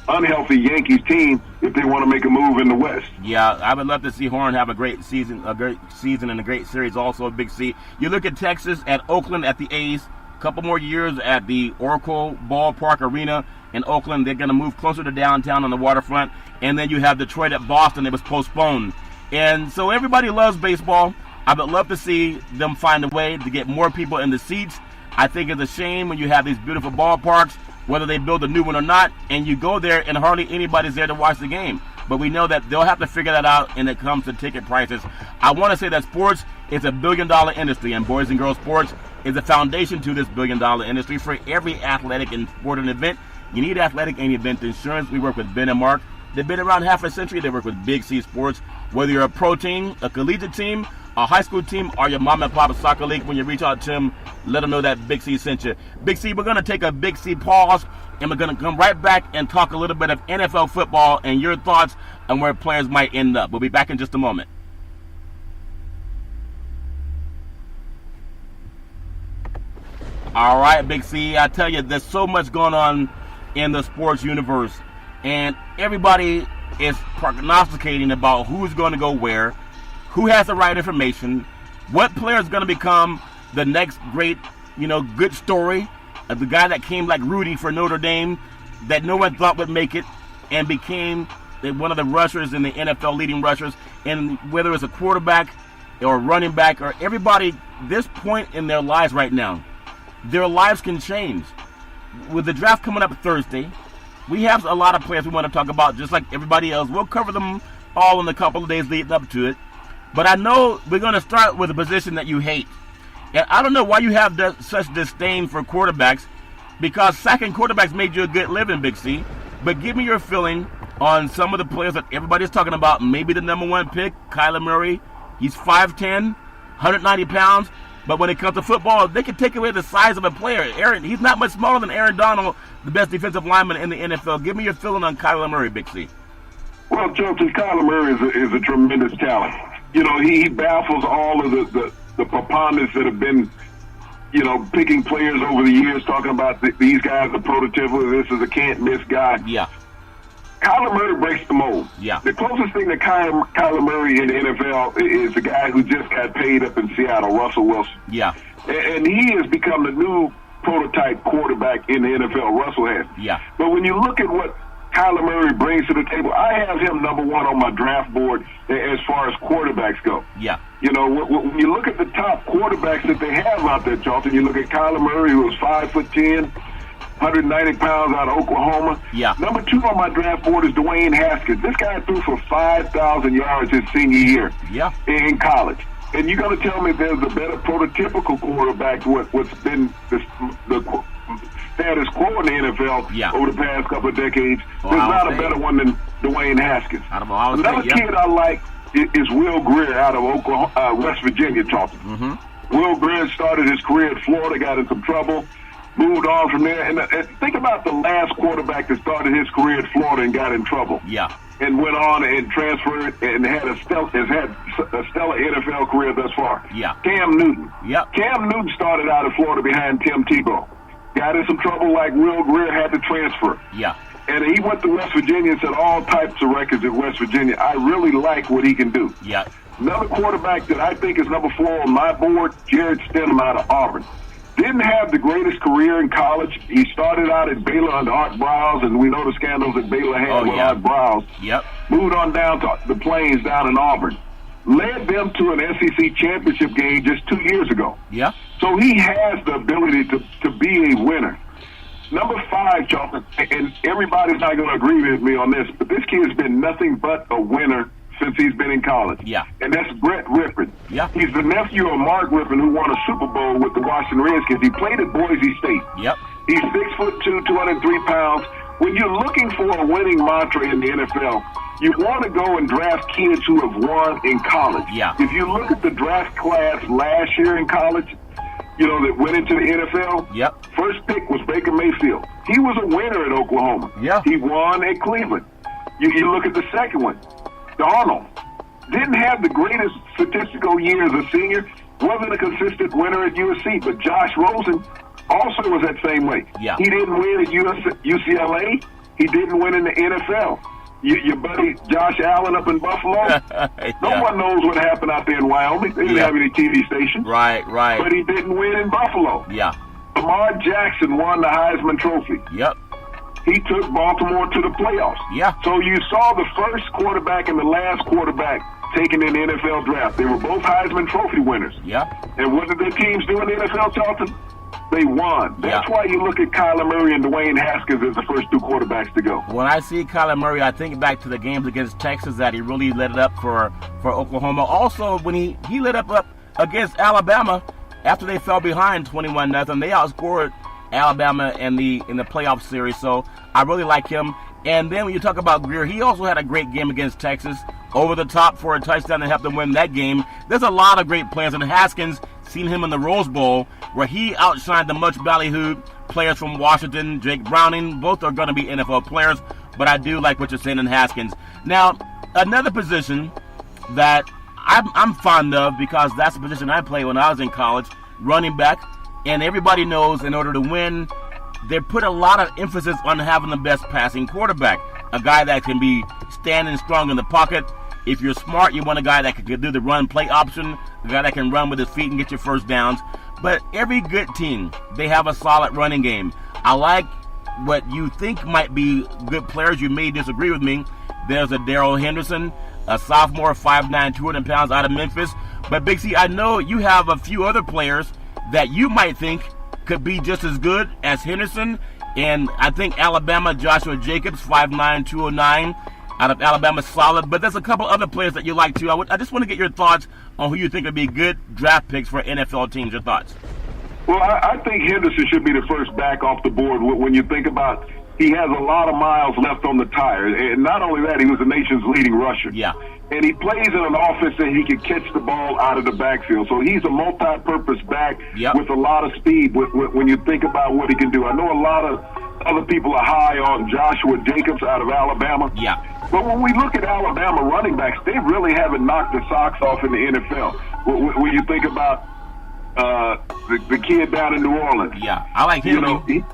unhealthy Yankees team if they want to make a move in the West. Yeah, I would love to see Horn have a great season and a great series also, Big C. You look at Texas, at Oakland, at the A's, a couple more years at the Oracle Ballpark Arena in Oakland. They're going to move closer to downtown on the waterfront. And then you have Detroit at Boston. It was postponed. And so everybody loves baseball. I would love to see them find a way to get more people in the seats. I think it's a shame when you have these beautiful ballparks, whether they build a new one or not, and you go there and hardly anybody's there to watch the game. But we know that they'll have to figure that out when it comes to ticket prices. I want to say that sports is a billion-dollar industry, and boys and girls sports is the foundation to this billion-dollar industry. For every athletic and sporting event, you need athletic and event insurance. We work with Ben and Mark. They've been around half a century. They work with Big C Sports. Whether you're a pro team, a collegiate team, a high school team, or your mom and pop soccer league, when you reach out to them, let them know that Big C sent you. Big C, we're going to take a Big C pause, and we're going to come right back and talk a little bit of NFL football and your thoughts on where players might end up. We'll be back in just a moment. All right, Big C, I tell you, there's so much going on in the sports universe. And everybody is prognosticating about who's going to go where, who has the right information, what player is going to become the next great, good story. The guy that came like Rudy for Notre Dame that no one thought would make it and became one of the rushers in the NFL, leading rushers. And whether it's a quarterback or a running back or everybody, this point in their lives right now, their lives can change. With the draft coming up Thursday, we have a lot of players we want to talk about, just like everybody else. We'll cover them all in a couple of days leading up to it. But I know we're going to start with a position that you hate. And I don't know why you have such disdain for quarterbacks, because sacking quarterbacks made you a good living, Big C. But give me your feeling on some of the players that everybody's talking about. Maybe the number one pick, Kyler Murray. He's 5'10", 190 pounds. But when it comes to football, they can take away the size of a player. He's not much smaller than Aaron Donald, the best defensive lineman in the NFL. Give me your feeling on Kyler Murray, Big C. Well, Justin, Kyler Murray is a tremendous talent. He baffles all of the preponderance that have been, picking players over the years, talking about these guys are prototypical, this is a can't-miss guy. Yeah. Kyler Murray breaks the mold. Yeah. The closest thing to Kyler Murray in the NFL is the guy who just got paid up in Seattle, Russell Wilson. Yeah. And he has become the new prototype quarterback in the NFL, Russell has. Yeah. But when you look at what Kyler Murray brings to the table, I have him number one on my draft board as far as quarterbacks go. Yeah. When you look at the top quarterbacks that they have out there, Charlton, you look at Kyler Murray, who was 5'10", 190 pounds out of Oklahoma. Yeah. Number two on my draft board is Dwayne Haskins. This guy threw for 5,000 yards his senior year in college. And you're going to tell me there's a better prototypical quarterback, what's been the status quo in the NFL over the past couple of decades. There's not a better one than Dwayne Haskins. Another kid I like is Will Grier out of Oklahoma, West Virginia, Charlton. Mm-hmm. Will Grier started his career at Florida, got in some trouble, moved on from there. And think about the last quarterback that started his career at Florida and got in trouble. Yeah. And went on and transferred and has had a stellar NFL career thus far. Yeah. Cam Newton. Yep. Cam Newton started out at Florida behind Tim Tebow. Got in some trouble like Will Grier, had to transfer. Yeah. And he went to West Virginia and set all types of records at West Virginia. I really like what he can do. Yeah. Another quarterback that I think is number 4 on my board, Jared Stidham out of Auburn. Didn't have the greatest career in college. He started out at Baylor under Art Briles, and we know the scandals that Baylor had with Art Briles. Yep. Moved on down to the Plains down in Auburn. Led them to an SEC championship game just 2 years ago. Yeah. So he has the ability to be a winner. Number 5, Charlton, and everybody's not going to agree with me on this, but this kid's been nothing but a winner since he's been in college. Yeah. And that's Brett Rippon. Yeah. He's the nephew of Mark Rippon, who won a Super Bowl with the Washington Redskins. He played at Boise State. Yep. He's 6'2", 203 pounds. When you're looking for a winning mantra in the NFL, you want to go and draft kids who have won in college. Yeah. If you look at the draft class last year in college, that went into the NFL, yep. First pick was Baker Mayfield. He was a winner at Oklahoma. Yeah. He won at Cleveland. You look at the second one. Darnold didn't have the greatest statistical year as a senior, wasn't a consistent winner at USC, but Josh Rosen also was that same way. Yeah. He didn't win at UCLA. He didn't win in the NFL. Your buddy Josh Allen up in Buffalo, no one knows what happened out there in Wyoming. They didn't have any TV stations. Right. But he didn't win in Buffalo. Yeah. Lamar Jackson won the Heisman Trophy. Yep. He took Baltimore to the playoffs. Yeah. So you saw the first quarterback and the last quarterback taken in the NFL draft. They were both Heisman Trophy winners. Yeah. And what did their teams do in the NFL, Charlton? They won. That's Yeah. why you look at Kyler Murray and Dwayne Haskins as the first two quarterbacks to go. When I see Kyler Murray, I think back to the games against Texas that he really lit it up for Oklahoma. Also, when he lit up against Alabama after they fell behind 21-0, they outscored Alabama in the playoff series. So I really like him. And then when you talk about Greer, he also had a great game against Texas, over the top for a touchdown to help them win that game. There's a lot of great players, and Haskins, seen him in the Rose Bowl, where he outshined the much ballyhooed players from Washington. Jake Browning, both are going to be NFL players, but I do like what you're saying in Haskins. Now, another position that I'm fond of, because that's the position I played when I was in college, running back. And everybody knows in order to win, they put a lot of emphasis on having the best passing quarterback, a guy that can be standing strong in the pocket. If you're smart, you want a guy that can do the run-play option, a guy that can run with his feet and get your first downs. But every good team, they have a solid running game. I like what you think might be good players. You may disagree with me. There's a Darrell Henderson, a sophomore, 5'9", 200 pounds out of Memphis. But Big C, I know you have a few other players that you might think could be just as good as Henderson. And I think Alabama, Joshua Jacobs, 5'9", 209, out of Alabama, solid. But there's a couple other players that you like too. I just want to get your thoughts on who you think would be good draft picks for NFL teams. Your thoughts? Well, I think Henderson should be the first back off the board when you think about he has a lot of miles left on the tire. And not only that, he was the nation's leading rusher. Yeah. And he plays in an offense that he can catch the ball out of the backfield. So he's a multi-purpose back with a lot of speed when you think about what he can do. I know a lot of other people are high on Joshua Jacobs out of Alabama. Yeah. But when we look at Alabama running backs, they really haven't knocked the socks off in the NFL. When you think about the kid down in New Orleans. Yeah, I like him.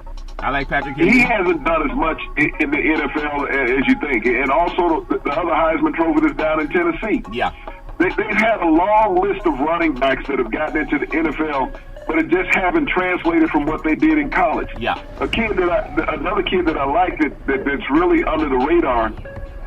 I like Patrick Henry. He hasn't done as much in the NFL as you think. And also the other Heisman Trophy that's down in Tennessee. Yeah. They've had a long list of running backs that have gotten into the NFL, but it just haven't translated from what they did in college. Yeah. Another kid that I like that's really under the radar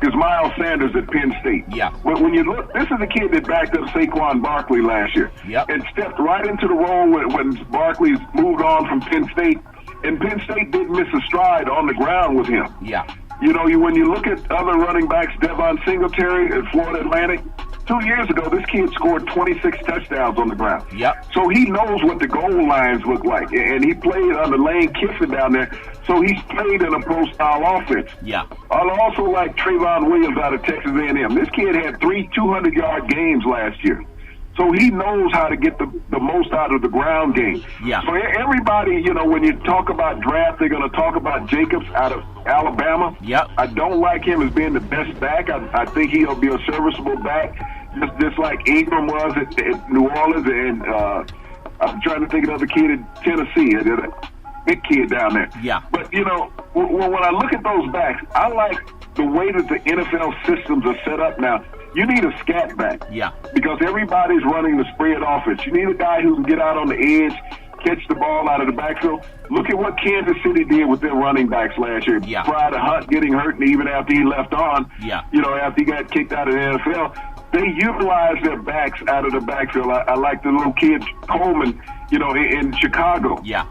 is Miles Sanders at Penn State. Yeah. When you look, this is a kid that backed up Saquon Barkley last year. Yep. And stepped right into the role when Barkley's moved on from Penn State. And Penn State didn't miss a stride on the ground with him. Yeah. When you look at other running backs, Devon Singletary at Florida Atlantic, 2 years ago, this kid scored 26 touchdowns on the ground. Yep. So he knows what the goal lines look like. And he played under Lane Kiffin down there. So he's played in a pro-style offense. Yeah. I also like Trayvon Williams out of Texas A&M. This kid had 3 200-yard games last year. So he knows how to get the most out of the ground game. Yeah. So everybody, when you talk about draft, they're going to talk about Jacobs out of Alabama. Yep. I don't like him as being the best back. I think he'll be a serviceable back, just like Ingram was at New Orleans. And I'm trying to think of another kid in Tennessee, a big kid down there. Yeah. But, when I look at those backs, I like the way that the NFL systems are set up now. You need a scat back. Yeah. Because everybody's running the spread offense. You need a guy who can get out on the edge, catch the ball out of the backfield. Look at what Kansas City did with their running backs last year. Yeah. Prior to Hunt getting hurt, and even after he left on, after he got kicked out of the NFL, they utilized their backs out of the backfield. I like the little kid Coleman, in Chicago. Yeah.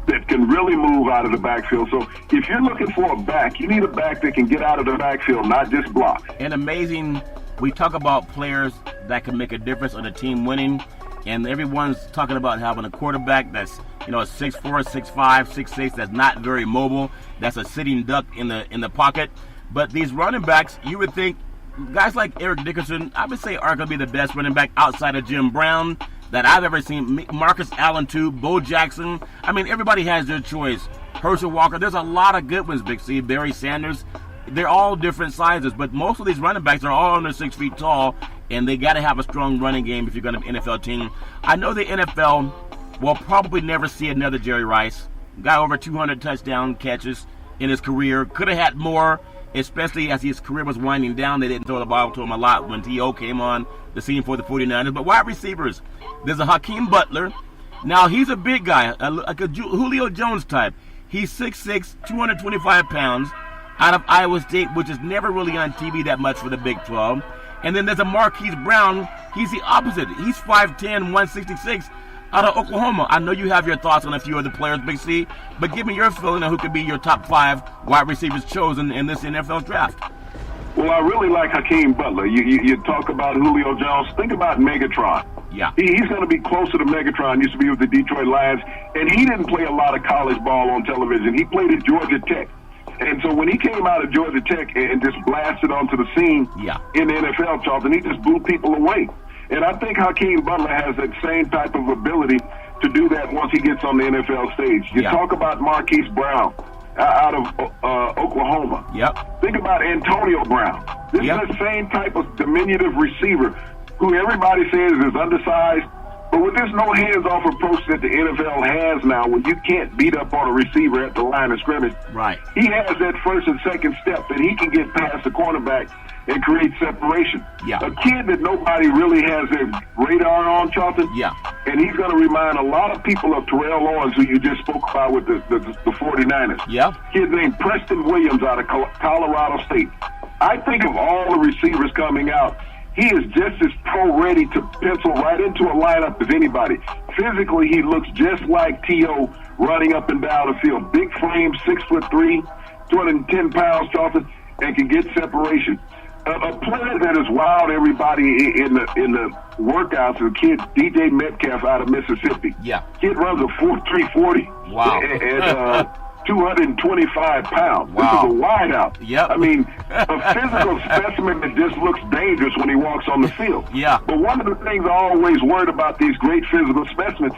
That can really move out of the backfield. So if you're looking for a back, you need a back that can get out of the backfield, not just block. And amazing, we talk about players that can make a difference on a team winning, and everyone's talking about having a quarterback that's, a 6'4", 6'5", 6'6", that's not very mobile, that's a sitting duck in the pocket. But these running backs, you would think, guys like Eric Dickerson, I would say are going to be the best running back outside of Jim Brown that I've ever seen. Marcus Allen too, Bo Jackson. I mean, everybody has their choice. Herschel Walker. There's a lot of good ones, Big C. Barry Sanders. they're all different sizes, but most of these running backs are all under 6 feet tall, and they got to have a strong running game if you're going to be an NFL team. I know the NFL will probably never see another Jerry Rice. Got over 200 touchdown catches in his career. Could have had more, especially as his career was winding down. They didn't throw the ball to him a lot when T.O. came on the scene for the 49ers. But wide receivers, there's a Hakeem Butler. Now, he's a big guy, like a Julio Jones type. He's 6'6", 225 pounds, out of Iowa State, which is never really on TV that much for the Big 12. And then there's a Marquise Brown. He's the opposite. He's 5'10", 166, out of Oklahoma. I know you have your thoughts on a few of the players, Big C, but give me your feeling on who could be your top 5 wide receivers chosen in this NFL draft. Well, I really like Hakeem Butler. You talk about Julio Jones. Think about Megatron. Yeah. He's going to be closer to Megatron. Used to be with the Detroit Lions, and he didn't play a lot of college ball on television. He played at Georgia Tech. And so when he came out of Georgia Tech and just blasted onto the scene in the NFL, Charlton, he just blew people away. And I think Hakeem Butler has that same type of ability to do that once he gets on the NFL stage. You talk about Marquise Brown out of Oklahoma. Yep. Think about Antonio Brown. This is the same type of diminutive receiver who everybody says is undersized. But with this no hands-off approach that the NFL has now, when you can't beat up on a receiver at the line of scrimmage, he has that first and second step that he can get past the cornerback and create separation. A kid that nobody really has their radar on, Charlton, and he's going to remind a lot of people of Terrell Owens, who you just spoke about with the 49ers. Kid named Preston Williams out of Colorado State. I think of all the receivers coming out, he is just as pro-ready to pencil right into a lineup as anybody. Physically, he looks just like T.O. running up and down the field. Big frame, 6'3", 210 pounds, Charlton, and can get separation. A player that has wowed everybody in the workouts is a kid, DJ Metcalf out of Mississippi. Kid runs a 4.3 40. And 225 pounds. This is a wideout. I mean, a physical specimen that just looks dangerous when he walks on the field. But one of the things I always worried about these great physical specimens,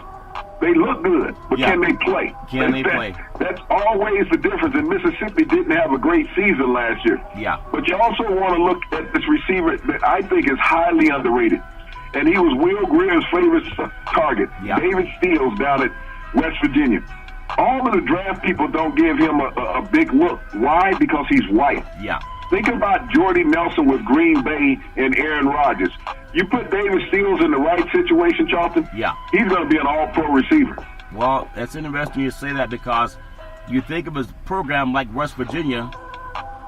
they look good, but can they play? That's always the difference. And Mississippi didn't have a great season last year. But you also want to look at this receiver that I think is highly underrated. And he was Will Greer's favorite target, David Steele down at West Virginia. All of the draft people don't give him a big look. Why? Because he's white. Think about Jordy Nelson with Green Bay and Aaron Rodgers. You put David Steele in the right situation, Charlton, he's going to be an all-pro receiver. Well, it's interesting you say that because you think of a program like West Virginia,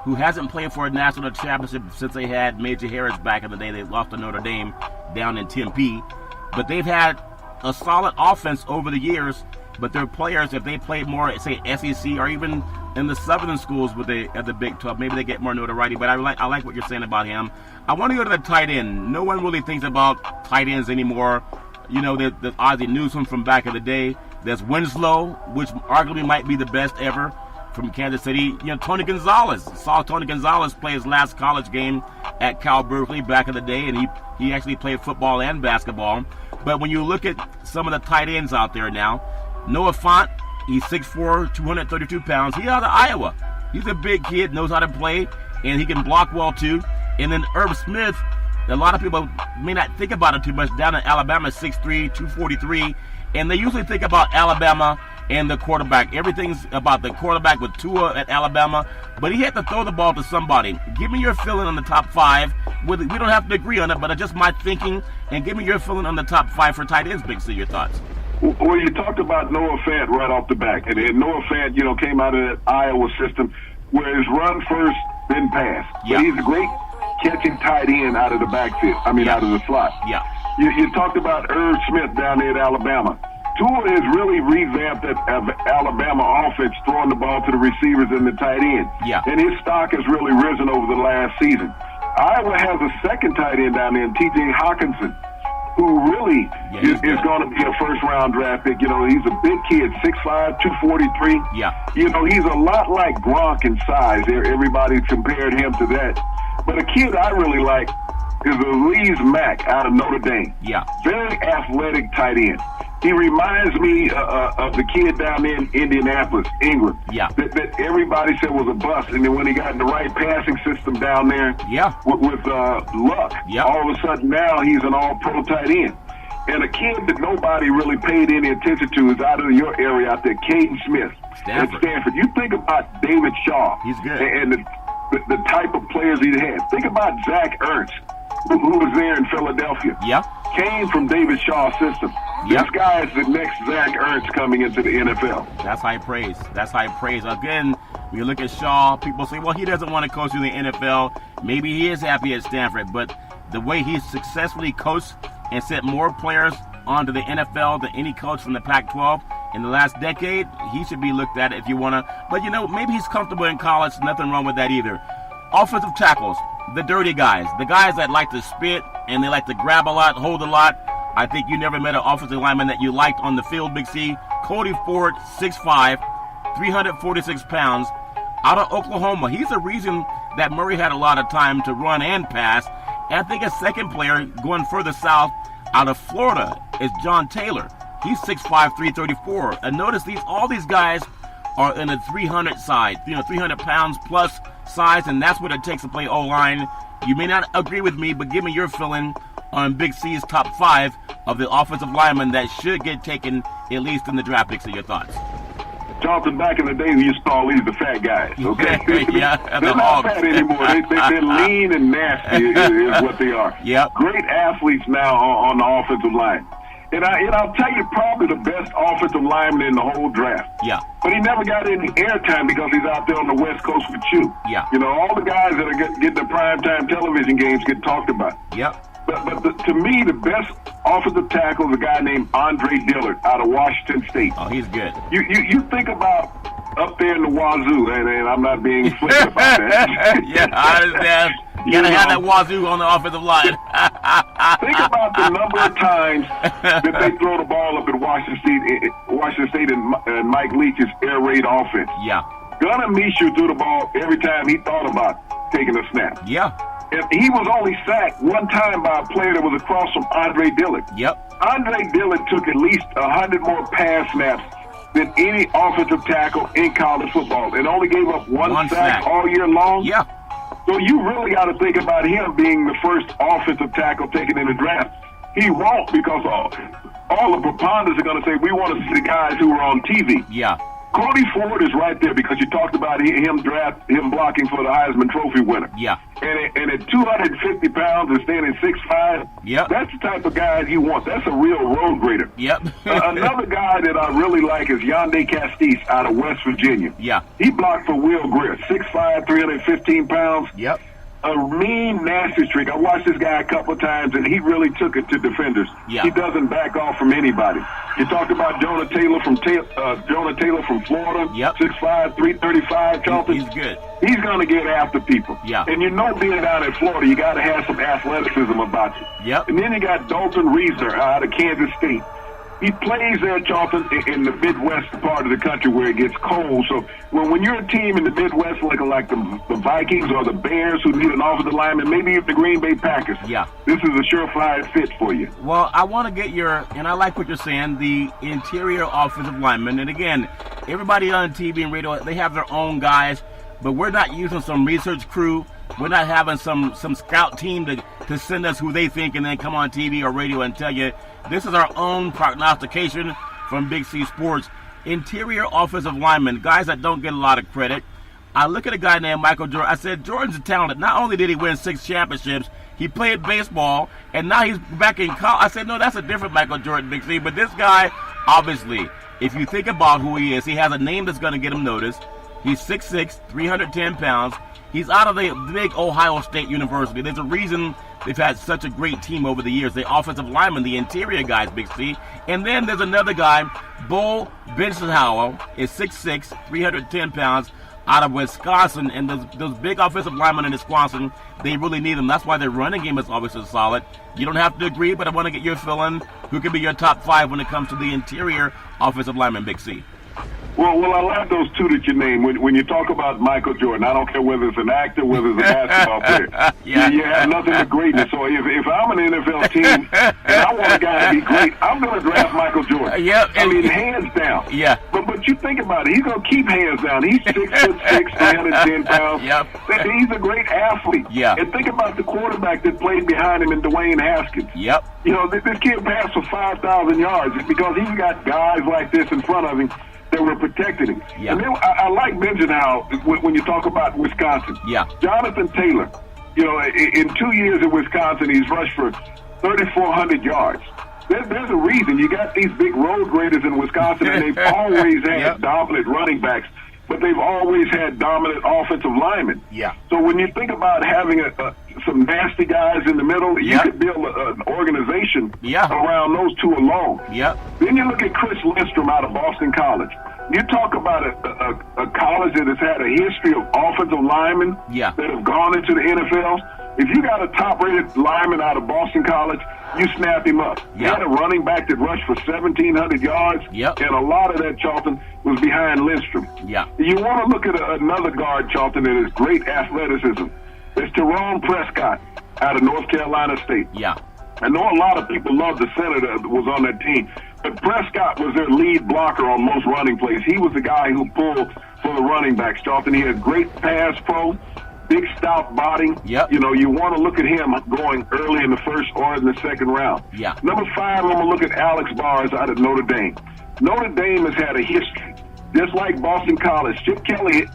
who hasn't played for a national championship since they had Major Harris back in the day. They lost to Notre Dame down in Tempe. But they've had a solid offense over the years. But their players, if they play more, say, SEC or even in the Southern schools at the Big 12, maybe they get more notoriety. But I like what you're saying about him. I want to go to the tight end. No one really thinks about tight ends anymore. You know, there's Ozzie Newsome from back in the day. There's Winslow, which arguably might be the best ever from Kansas City. You know, Tony Gonzalez. Saw Tony Gonzalez play his last college game at Cal Berkeley back in the day, and he actually played football and basketball. But when you look at some of the tight ends out there now, Noah Fant, he's 6'4", 232 pounds. He's out of Iowa. He's a big kid, knows how to play, and he can block well too. And then Irv Smith, a lot of people may not think about it too much, down in Alabama, 6'3", 243. And they usually think about Alabama and the quarterback. Everything's about the quarterback with Tua at Alabama. But he had to throw the ball to somebody. Give me your feeling on the top 5. We don't have to agree on it, but it's just my thinking. And give me your feeling on the top 5 for tight ends, Big C, your thoughts. Well, you talked about Noah Fant right off the back. And Noah Fant, came out of that Iowa system where his run first, then pass. But he's a great catching tight end out of the backfield. out of the slot. You talked about Irv Smith down there at Alabama. Tua has really revamped that Alabama offense, throwing the ball to the receivers and the tight end. And his stock has really risen over the last season. Iowa has a second tight end down there, T.J. Hawkinson, who really is going to be a first-round draft pick. He's a big kid, 6'5", 243. He's a lot like Gronk in size. Everybody compared him to that. But a kid I really like is Elise Mack out of Notre Dame. Very athletic tight end. He reminds me of the kid down there in Indianapolis, Ingram. Yeah. That everybody said was a bust, and then when he got in the right passing system down there, Yeah. with Luck, Yeah. all of a sudden now he's an all-pro tight end. And a kid that nobody really paid any attention to is out of your area out there, Caden Smith Stanford. at Stanford. You think about David Shaw. He's good. And the type of players he had. Think about Zach Ertz, who was there in Philadelphia. Yeah. Came from David Shaw's system. Yep. This guy is the next Zach Ertz coming into the NFL. That's high praise. That's high praise. Again, when you look at Shaw, people say, well, he doesn't want to coach in the NFL. Maybe he is happy at Stanford, but the way he's successfully coached and sent more players onto the NFL than any coach from the Pac-12 in the last decade, he should be looked at if you want to. But, maybe he's comfortable in college. Nothing wrong with that either. Offensive tackles, the dirty guys, the guys that like to spit and they like to grab a lot, hold a lot. I think you never met an offensive lineman that you liked on the field, Big C. Cody Ford, 6'5", 346 pounds, out of Oklahoma. He's the reason that Murray had a lot of time to run and pass. And I think a second player going further south out of Florida is John Taylor. He's 6'5", 334. And notice all these guys are in the 300 side, 300 pounds plus size, and that's what it takes to play O-line. You may not agree with me, but give me your feeling on Big C's top 5 of the offensive linemen that should get taken at least in the draft. Big C, your thoughts? Johnson, back in the day, we used to call these the fat guys, okay? Yeah, they're not fat anymore. They're lean and nasty is what they are. Yep. Great athletes now on the offensive line. And I'll tell you, probably the best offensive lineman in the whole draft. Yeah. But he never got any airtime because he's out there on the West Coast with you. Yeah. All the guys that are getting the primetime television games get talked about. Yep. But to me, the best offensive tackle is a guy named Andre Dillard out of Washington State. Oh, he's good. You think about up there in the wazoo, and I'm not being flippant about that. Yeah, I understand. You gotta have that wazoo on the offensive line. Think about the number of times that they throw the ball up at Washington State and Mike Leach's air raid offense. Yeah. Gunnar Minshew threw the ball every time he thought about taking a snap. Yeah. And he was only sacked one time by a player that was across from Andre Dillard. Yep. Andre Dillard took at least 100 more pass snaps than any offensive tackle in college football and only gave up one sack all year long. Yeah. So you really got to think about him being the first offensive tackle taken in the draft. He won't, because all the preponderance are going to say, we want to see the guys who are on TV. Yeah. Cody Ford is right there because you talked about him blocking for the Heisman Trophy winner. Yeah. And at 250 pounds and standing 6'5", yep, that's the type of guy you want. That's a real road grader. Yep. Another guy that I really like is Yonde Castillo out of West Virginia. Yeah. He blocked for Will Greer, 6'5", 315 pounds. Yep. A mean, nasty streak. I watched this guy a couple of times, and he really took it to defenders. Yeah. He doesn't back off from anybody. You talked about Jonah Taylor from Florida. Yep. 6'5", 335. Charlton. He's good. He's going to get after people. Yeah. And being down in Florida, you got to have some athleticism about you. Yep. And then you got Dalton Reisner out of Kansas State. He plays there, Charlton, in the Midwest part of the country where it gets cold. So when you're a team in the Midwest looking like the Vikings or the Bears who need an offensive lineman, maybe even the Green Bay Packers, yeah, this is a surefire fit for you. Well, I want to get and I like what you're saying, the interior offensive lineman. And again, everybody on TV and radio, they have their own guys, but we're not using some research crew. We're not having some scout team to send us who they think and then come on TV or radio and tell you. This is our own prognostication from Big C Sports. Interior offensive linemen, guys that don't get a lot of credit. I look at a guy named Michael Jordan. I said, Jordan's talented. Not only did he win 6 championships, he played baseball, and now he's back in college. I said, no, that's a different Michael Jordan, Big C. But this guy, obviously, if you think about who he is, he has a name that's going to get him noticed. He's 6'6", 310 pounds. He's out of the big Ohio State University. There's a reason they've had such a great team over the years. The offensive linemen, the interior guys, Big C. And then there's another guy, Bo Bensenhauer, is 6'6", 310 pounds, out of Wisconsin. And those big offensive linemen in Wisconsin, they really need them. That's why their running game is always so solid. You don't have to agree, but I want to get your feeling. Who could be your top 5 when it comes to the interior offensive lineman, Big C? Well, I like those two that you named. When you talk about Michael Jordan, I don't care whether it's an actor, whether it's a basketball player. Yeah. You have nothing but greatness. So if I'm an NFL team and I want a guy to be great, I'm going to draft Michael Jordan. Yep. I mean, hands down. Yeah. But you think about it, he's going to keep hands down. He's 6'6", 310 pounds. Yep. He's a great athlete. Yeah. And think about the quarterback that played behind him in Dwayne Haskins. Yep. You know, this kid passed for 5,000 yards because he's got guys like this in front of him that were protecting him. Yeah. And then I like mentioning how, when you talk about Wisconsin, Yeah. Jonathan Taylor, you know, in 2 years in Wisconsin, he's rushed for 3,400 yards. There's a reason. You got these big road graders in Wisconsin, and they've always had Yep. dominant running backs, but they've always had dominant offensive linemen. Yeah. So when you think about having some nasty guys in the middle, you Yep. could build an organization Yeah. around those two alone. Yep. Then you look at Chris Lindstrom out of Boston College. You talk about a college that has had a history of offensive linemen Yeah. that have gone into the NFL. If you got a top-rated lineman out of Boston College, you snap him up. Yeah. You had a running back that rushed for 1,700 yards, Yep. and a lot of that, Charlton, was behind Lindstrom. Yeah. You want to look at another guard, Charlton, that has great athleticism. It's Tyrone Prescott out of North Carolina State. Yeah. I know a lot of people love the center that was on that team, but Prescott was their lead blocker on most running plays. He was the guy who pulled for the running backs, Charlton. He had great pass pro, big stout body. Yep. You know, you want to look at him going early in the first or in the second round. Yeah. Number 5, I'm going to look at Alex Bars out of Notre Dame. Notre Dame has had a history, just like Boston College. Chip Kelly,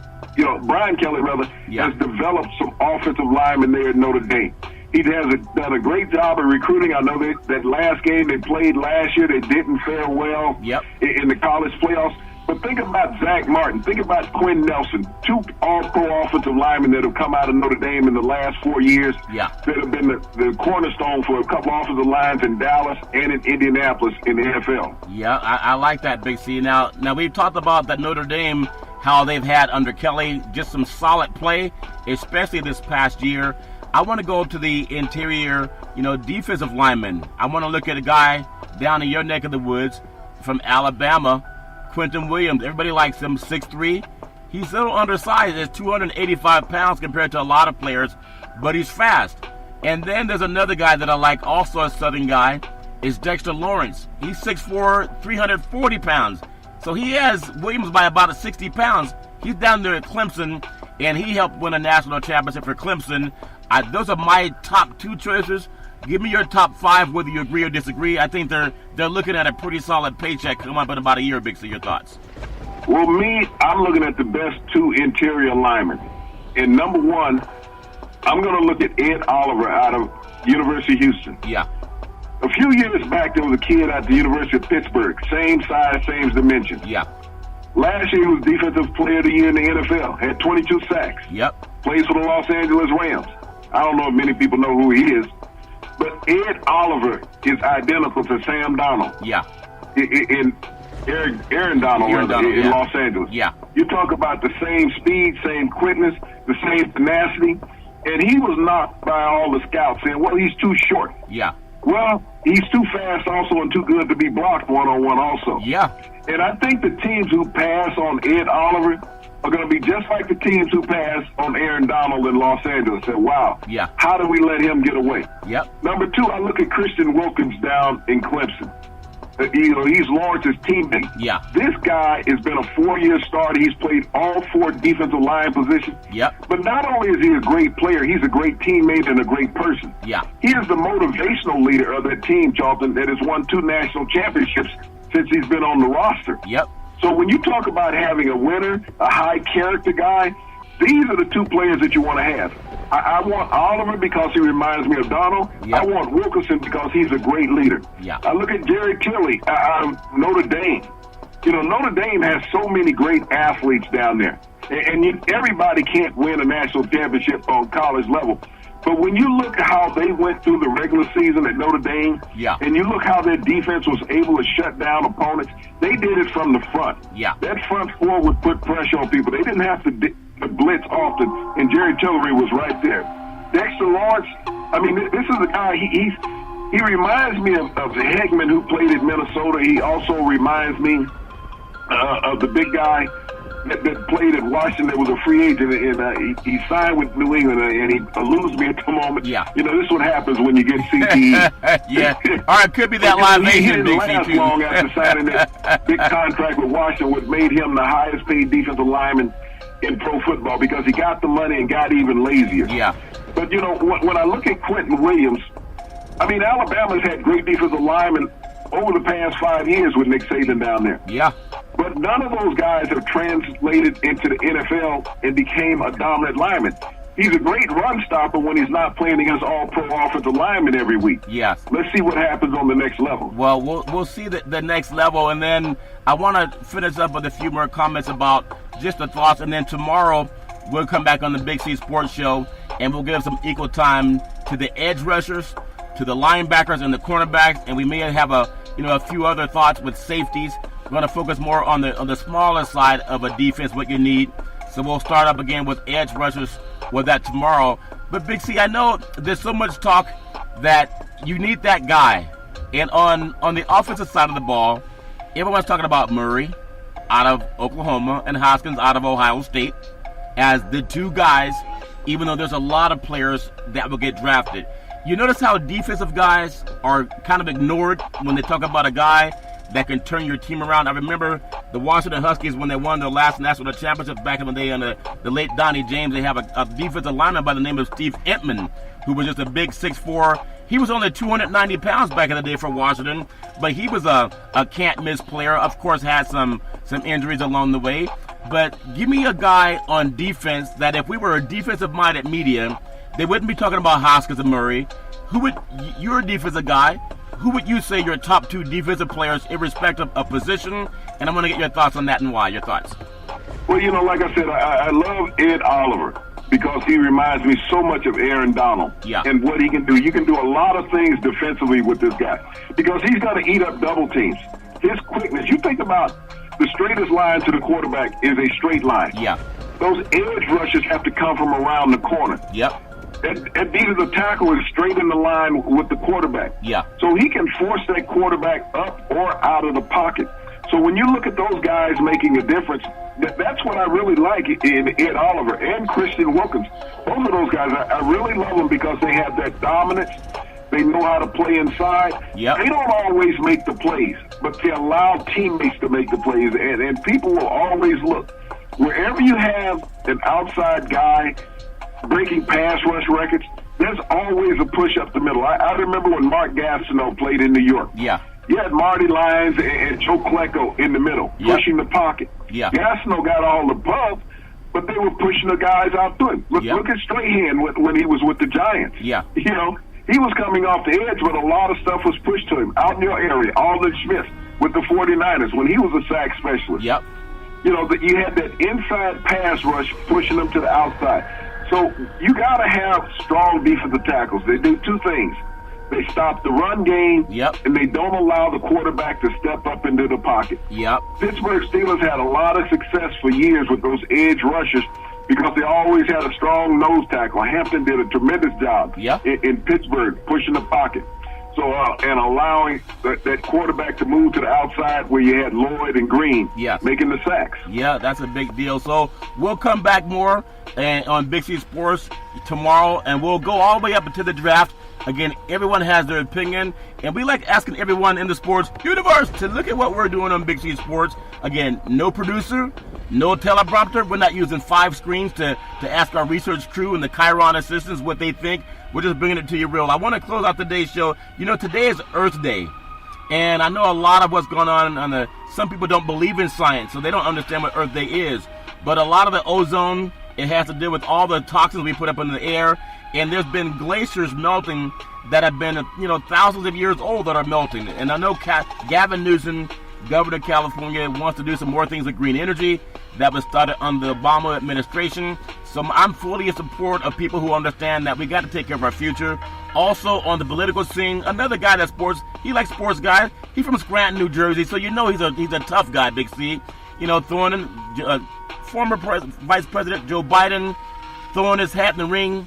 Brian Kelly, rather, Yeah. has developed some offensive linemen there at Notre Dame. He has done a great job of recruiting. I know that last game they played last year, they didn't fare well Yep. in the college playoffs. But think about Zach Martin. Think about Quinn Nelson, 2 all-pro offensive linemen that have come out of Notre Dame in the last 4 years Yeah. that have been the cornerstone for a couple offensive lines in Dallas and in Indianapolis in the NFL. Yeah, I like that, Big C. Now we've talked about that Notre Dame, how they've had under Kelly just some solid play, especially this past year. I want to go to the interior, defensive lineman. I want to look at a guy down in your neck of the woods from Alabama, Quentin Williams. Everybody likes him, 6'3". He's a little undersized. He's 285 pounds compared to a lot of players, but he's fast. And then there's another guy that I like, also a Southern guy, is Dexter Lawrence. He's 6'4", 340 pounds. So he has Williams by about 60 pounds. He's down there at Clemson, and he helped win a national championship for Clemson. Those are my top 2 choices. Give me your top 5, whether you agree or disagree. I think they're looking at a pretty solid paycheck coming up in about a year, Big C. Your thoughts? Well, I'm looking at the best 2 interior linemen. And number 1, I'm going to look at Ed Oliver out of University of Houston. Yeah. A few years back, there was a kid at the University of Pittsburgh, same size, same dimension. Yeah. Last year, he was Defensive Player of the Year in the NFL, had 22 sacks. Yep. Plays for the Los Angeles Rams. I don't know if many people know who he is, but Ed Oliver is identical to Sam Donald. Yeah. In Aaron Donald, in yeah. Los Angeles. Yeah. You talk about the same speed, same quickness, the same tenacity, and he was knocked by all the scouts saying, well, he's too short. Yeah. Well, he's too fast also and too good to be blocked one-on-one also. Yeah. And I think the teams who pass on Ed Oliver are going to be just like the teams who pass on Aaron Donald in Los Angeles. Say, wow, Yeah. how do we let him get away? Yep. Number 2, I look at Christian Wilkins down in Clemson. He's Lawrence's teammate. Yeah. This guy has been a 4-year starter. He's played all 4 defensive line positions. Yep. But not only is he a great player, he's a great teammate and a great person. Yeah. He is the motivational leader of that team, Charlton, that has won 2 national championships since he's been on the roster. Yep. So when you talk about having a winner, a high character guy, these are the 2 players that you want to have. I want Oliver because he reminds me of Donald. Yep. I want Wilkerson because he's a great leader. Yeah. I look at Jerry Tilley out of Notre Dame. Notre Dame has so many great athletes down there. And everybody can't win a national championship on college level. But when you look at how they went through the regular season at Notre Dame, Yeah. and you look how their defense was able to shut down opponents, they did it from the front. Yeah. That front 4 would put pressure on people. They didn't have to blitz often, and Jerry Tillery was right there. Dexter Lawrence, I mean, this is a guy, he reminds me of Hegman, who played at Minnesota. He also reminds me of the big guy that played at Washington, that was a free agent, and he signed with New England, and he eludes me at the moment. Yeah. You know, this is what happens when you get CTE. Yeah. All right, could be that live He agent, didn't Big last C, too. long after signing that big contract with Washington, which made him the highest paid defensive lineman in pro football because he got the money and got even lazier. Yeah. But, you know, when I look at Quentin Williams, I mean, Alabama's had great defensive linemen over the past 5 years with Nick Saban down there. Yeah. But none of those guys have translated into the NFL and became a dominant lineman. He's a great run stopper when he's not playing against all-pro offensive linemen every week. Yes. Let's see what happens on the next level. Well, we'll see the next level, and then I want to finish up with a few more comments about just the thoughts, and then tomorrow we'll come back on the Big C Sports Show, and we'll give some equal time to the edge rushers, to the linebackers and the cornerbacks, and we may have a few other thoughts with safeties. We're going to focus more on the smaller side of a defense, what you need. So we'll start up again with edge rushers with that tomorrow. But Big C, I know there's so much talk that you need that guy. And on the offensive side of the ball, everyone's talking about Murray out of Oklahoma and Hoskins out of Ohio State as the two guys, even though there's a lot of players that will get drafted. You notice how defensive guys are kind of ignored when they talk about a guy that can turn your team around. I remember the Washington Huskies when they won their last national championship back in the day under the late Donnie James. They have a defensive lineman by the name of Steve Entman, who was just a big 6'4". He was only 290 pounds back in the day for Washington, but he was a can't-miss player. Of course, had some injuries along the way. But give me a guy on defense that if we were a defensive-minded media, they wouldn't be talking about Hoskins and Murray. You're a defensive guy. Who would you say your top two defensive players, irrespective of position? And I'm going to get your thoughts on that and why. Your thoughts. Well, you know, like I said, I love Ed Oliver because he reminds me so much of Aaron Donald and what he can do. You can do a lot of things defensively with this guy because he's going to eat up double teams. His quickness, you think about the straightest line to the quarterback is a straight line. Yeah. Those edge rushes have to come from around the corner. Yep. And these are the tackle is straight in the line with the quarterback. Yeah. So he can force that quarterback up or out of the pocket. So when you look at those guys making a difference, that's what I really like in Ed Oliver and Christian Wilkins. Both of those guys, I really love them because they have that dominance. They know how to play inside. Yep. They don't always make the plays, but they allow teammates to make the plays. And people will always look. Wherever you have an outside guy breaking pass rush records, there's always a push up the middle. I remember when Mark Gastineau played in New York. Yeah. You had Marty Lyons and Joe Klecko in the middle, pushing the pocket. Yeah. Gastineau got all the bump, but they were pushing the guys out to him. Look at Strahan when he was with the Giants. Yeah. You know, he was coming off the edge, but a lot of stuff was pushed to him. Out in your area, Alden Smith with the 49ers when he was a sack specialist. Yep. You know, that you had that inside pass rush pushing them to the outside. So you got to have strong defensive tackles. They do two things. They stop the run game, and they don't allow the quarterback to step up into the pocket. Yep. Pittsburgh Steelers had a lot of success for years with those edge rushers because they always had a strong nose tackle. Hampton did a tremendous job in Pittsburgh pushing the pocket. So, and allowing that quarterback to move to the outside where you had Lloyd and Green making the sacks. Yeah, that's a big deal. So we'll come back more on Big C Sports tomorrow, and we'll go all the way up into the draft. Again, everyone has their opinion, and we like asking everyone in the sports universe to look at what we're doing on Big C Sports. Again, no producer, no teleprompter. We're not using 5 screens to ask our research crew and the Chiron assistants what they think. We're just bringing it to you real. I want to close out today's show. You know, today is Earth Day, and I know a lot of what's going on some people don't believe in science, so they don't understand what Earth Day is. But a lot of the ozone, it has to do with all the toxins we put up in the air. And there's been glaciers melting that have been, thousands of years old that are melting. And I know Gavin Newsom, governor of California, wants to do some more things with green energy. That was started under the Obama administration. So I'm fully in support of people who understand that we got to take care of our future. Also on the political scene, another guy that he likes sports guys. He's from Scranton, New Jersey, so he's a tough guy, Big C. Throwing former Vice President Joe Biden, throwing his hat in the ring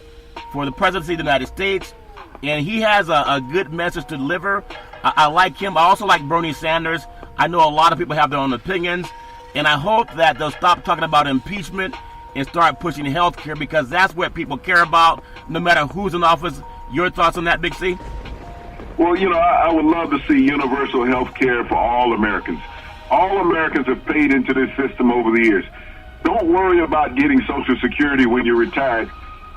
for the presidency of the United States, and he has a good message to deliver. I like him. I also like Bernie Sanders. I know a lot of people have their own opinions. And I hope that they'll stop talking about impeachment and start pushing health care, because that's what people care about, no matter who's in office. Your thoughts on that, Big C? Well, I would love to see universal health care for all Americans. All Americans have paid into this system over the years. Don't worry about getting Social Security when you're retired.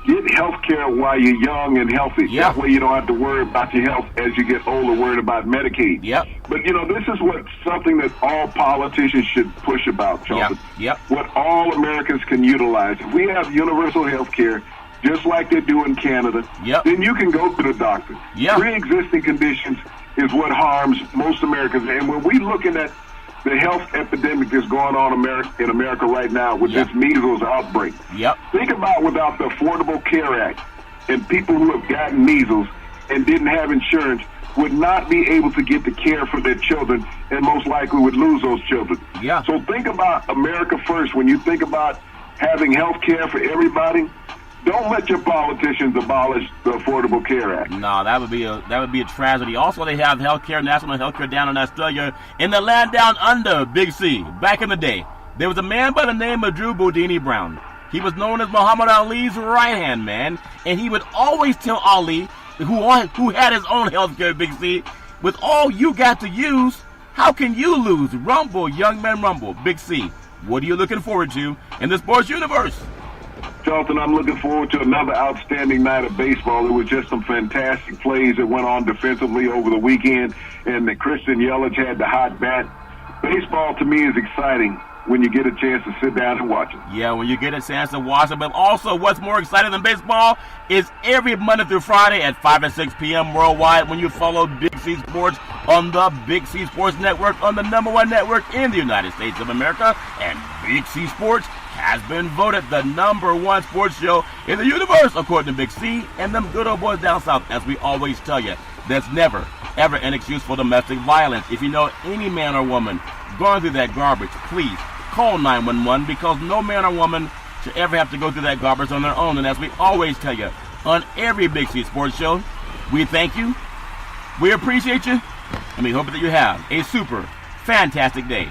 Get health care while you're young and healthy. Yeah. That way you don't have to worry about your health as you get older, worried about Medicaid. Yep. But, this is something that all politicians should push about, Charles. Yep. What all Americans can utilize. If we have universal health care, just like they do in Canada, then you can go to the doctor. Yep. Pre-existing conditions is what harms most Americans. And when we looking at the health epidemic that's going on in America right now with this measles outbreak. Think about without the Affordable Care Act, and people who have gotten measles and didn't have insurance would not be able to get the care for their children, and most likely would lose those children. So think about America first when you think about having health care for everybody. Don't let your politicians abolish the Affordable Care Act. No, that would be a tragedy. Also, they have healthcare, national healthcare down in Australia, in the land down under, Big C. Back in the day, there was a man by the name of Drew Boudini Brown. He was known as Muhammad Ali's right-hand man, and he would always tell Ali, who had his own healthcare, Big C, with all you got to use, how can you lose? Rumble, young man, rumble. Big C, what are you looking forward to in the sports universe? Charlton, I'm looking forward to another outstanding night of baseball. It was just some fantastic plays that went on defensively over the weekend, and that Christian Yelich had the hot bat. Baseball, to me, is exciting when you get a chance to sit down and watch it. Yeah, when you get a chance to watch it. But also, what's more exciting than baseball is every Monday through Friday at 5 and 6 p.m. worldwide when you follow Big C Sports on the Big C Sports Network, on the #1 network in the United States of America. And Big C Sports has been voted the #1 sports show in the universe, according to Big C and them good old boys down south. As we always tell you, there's never, ever an excuse for domestic violence. If you know any man or woman going through that garbage, please call 911, because no man or woman should ever have to go through that garbage on their own. And as we always tell you on every Big C Sports show, we thank you, we appreciate you, and we hope that you have a super fantastic day.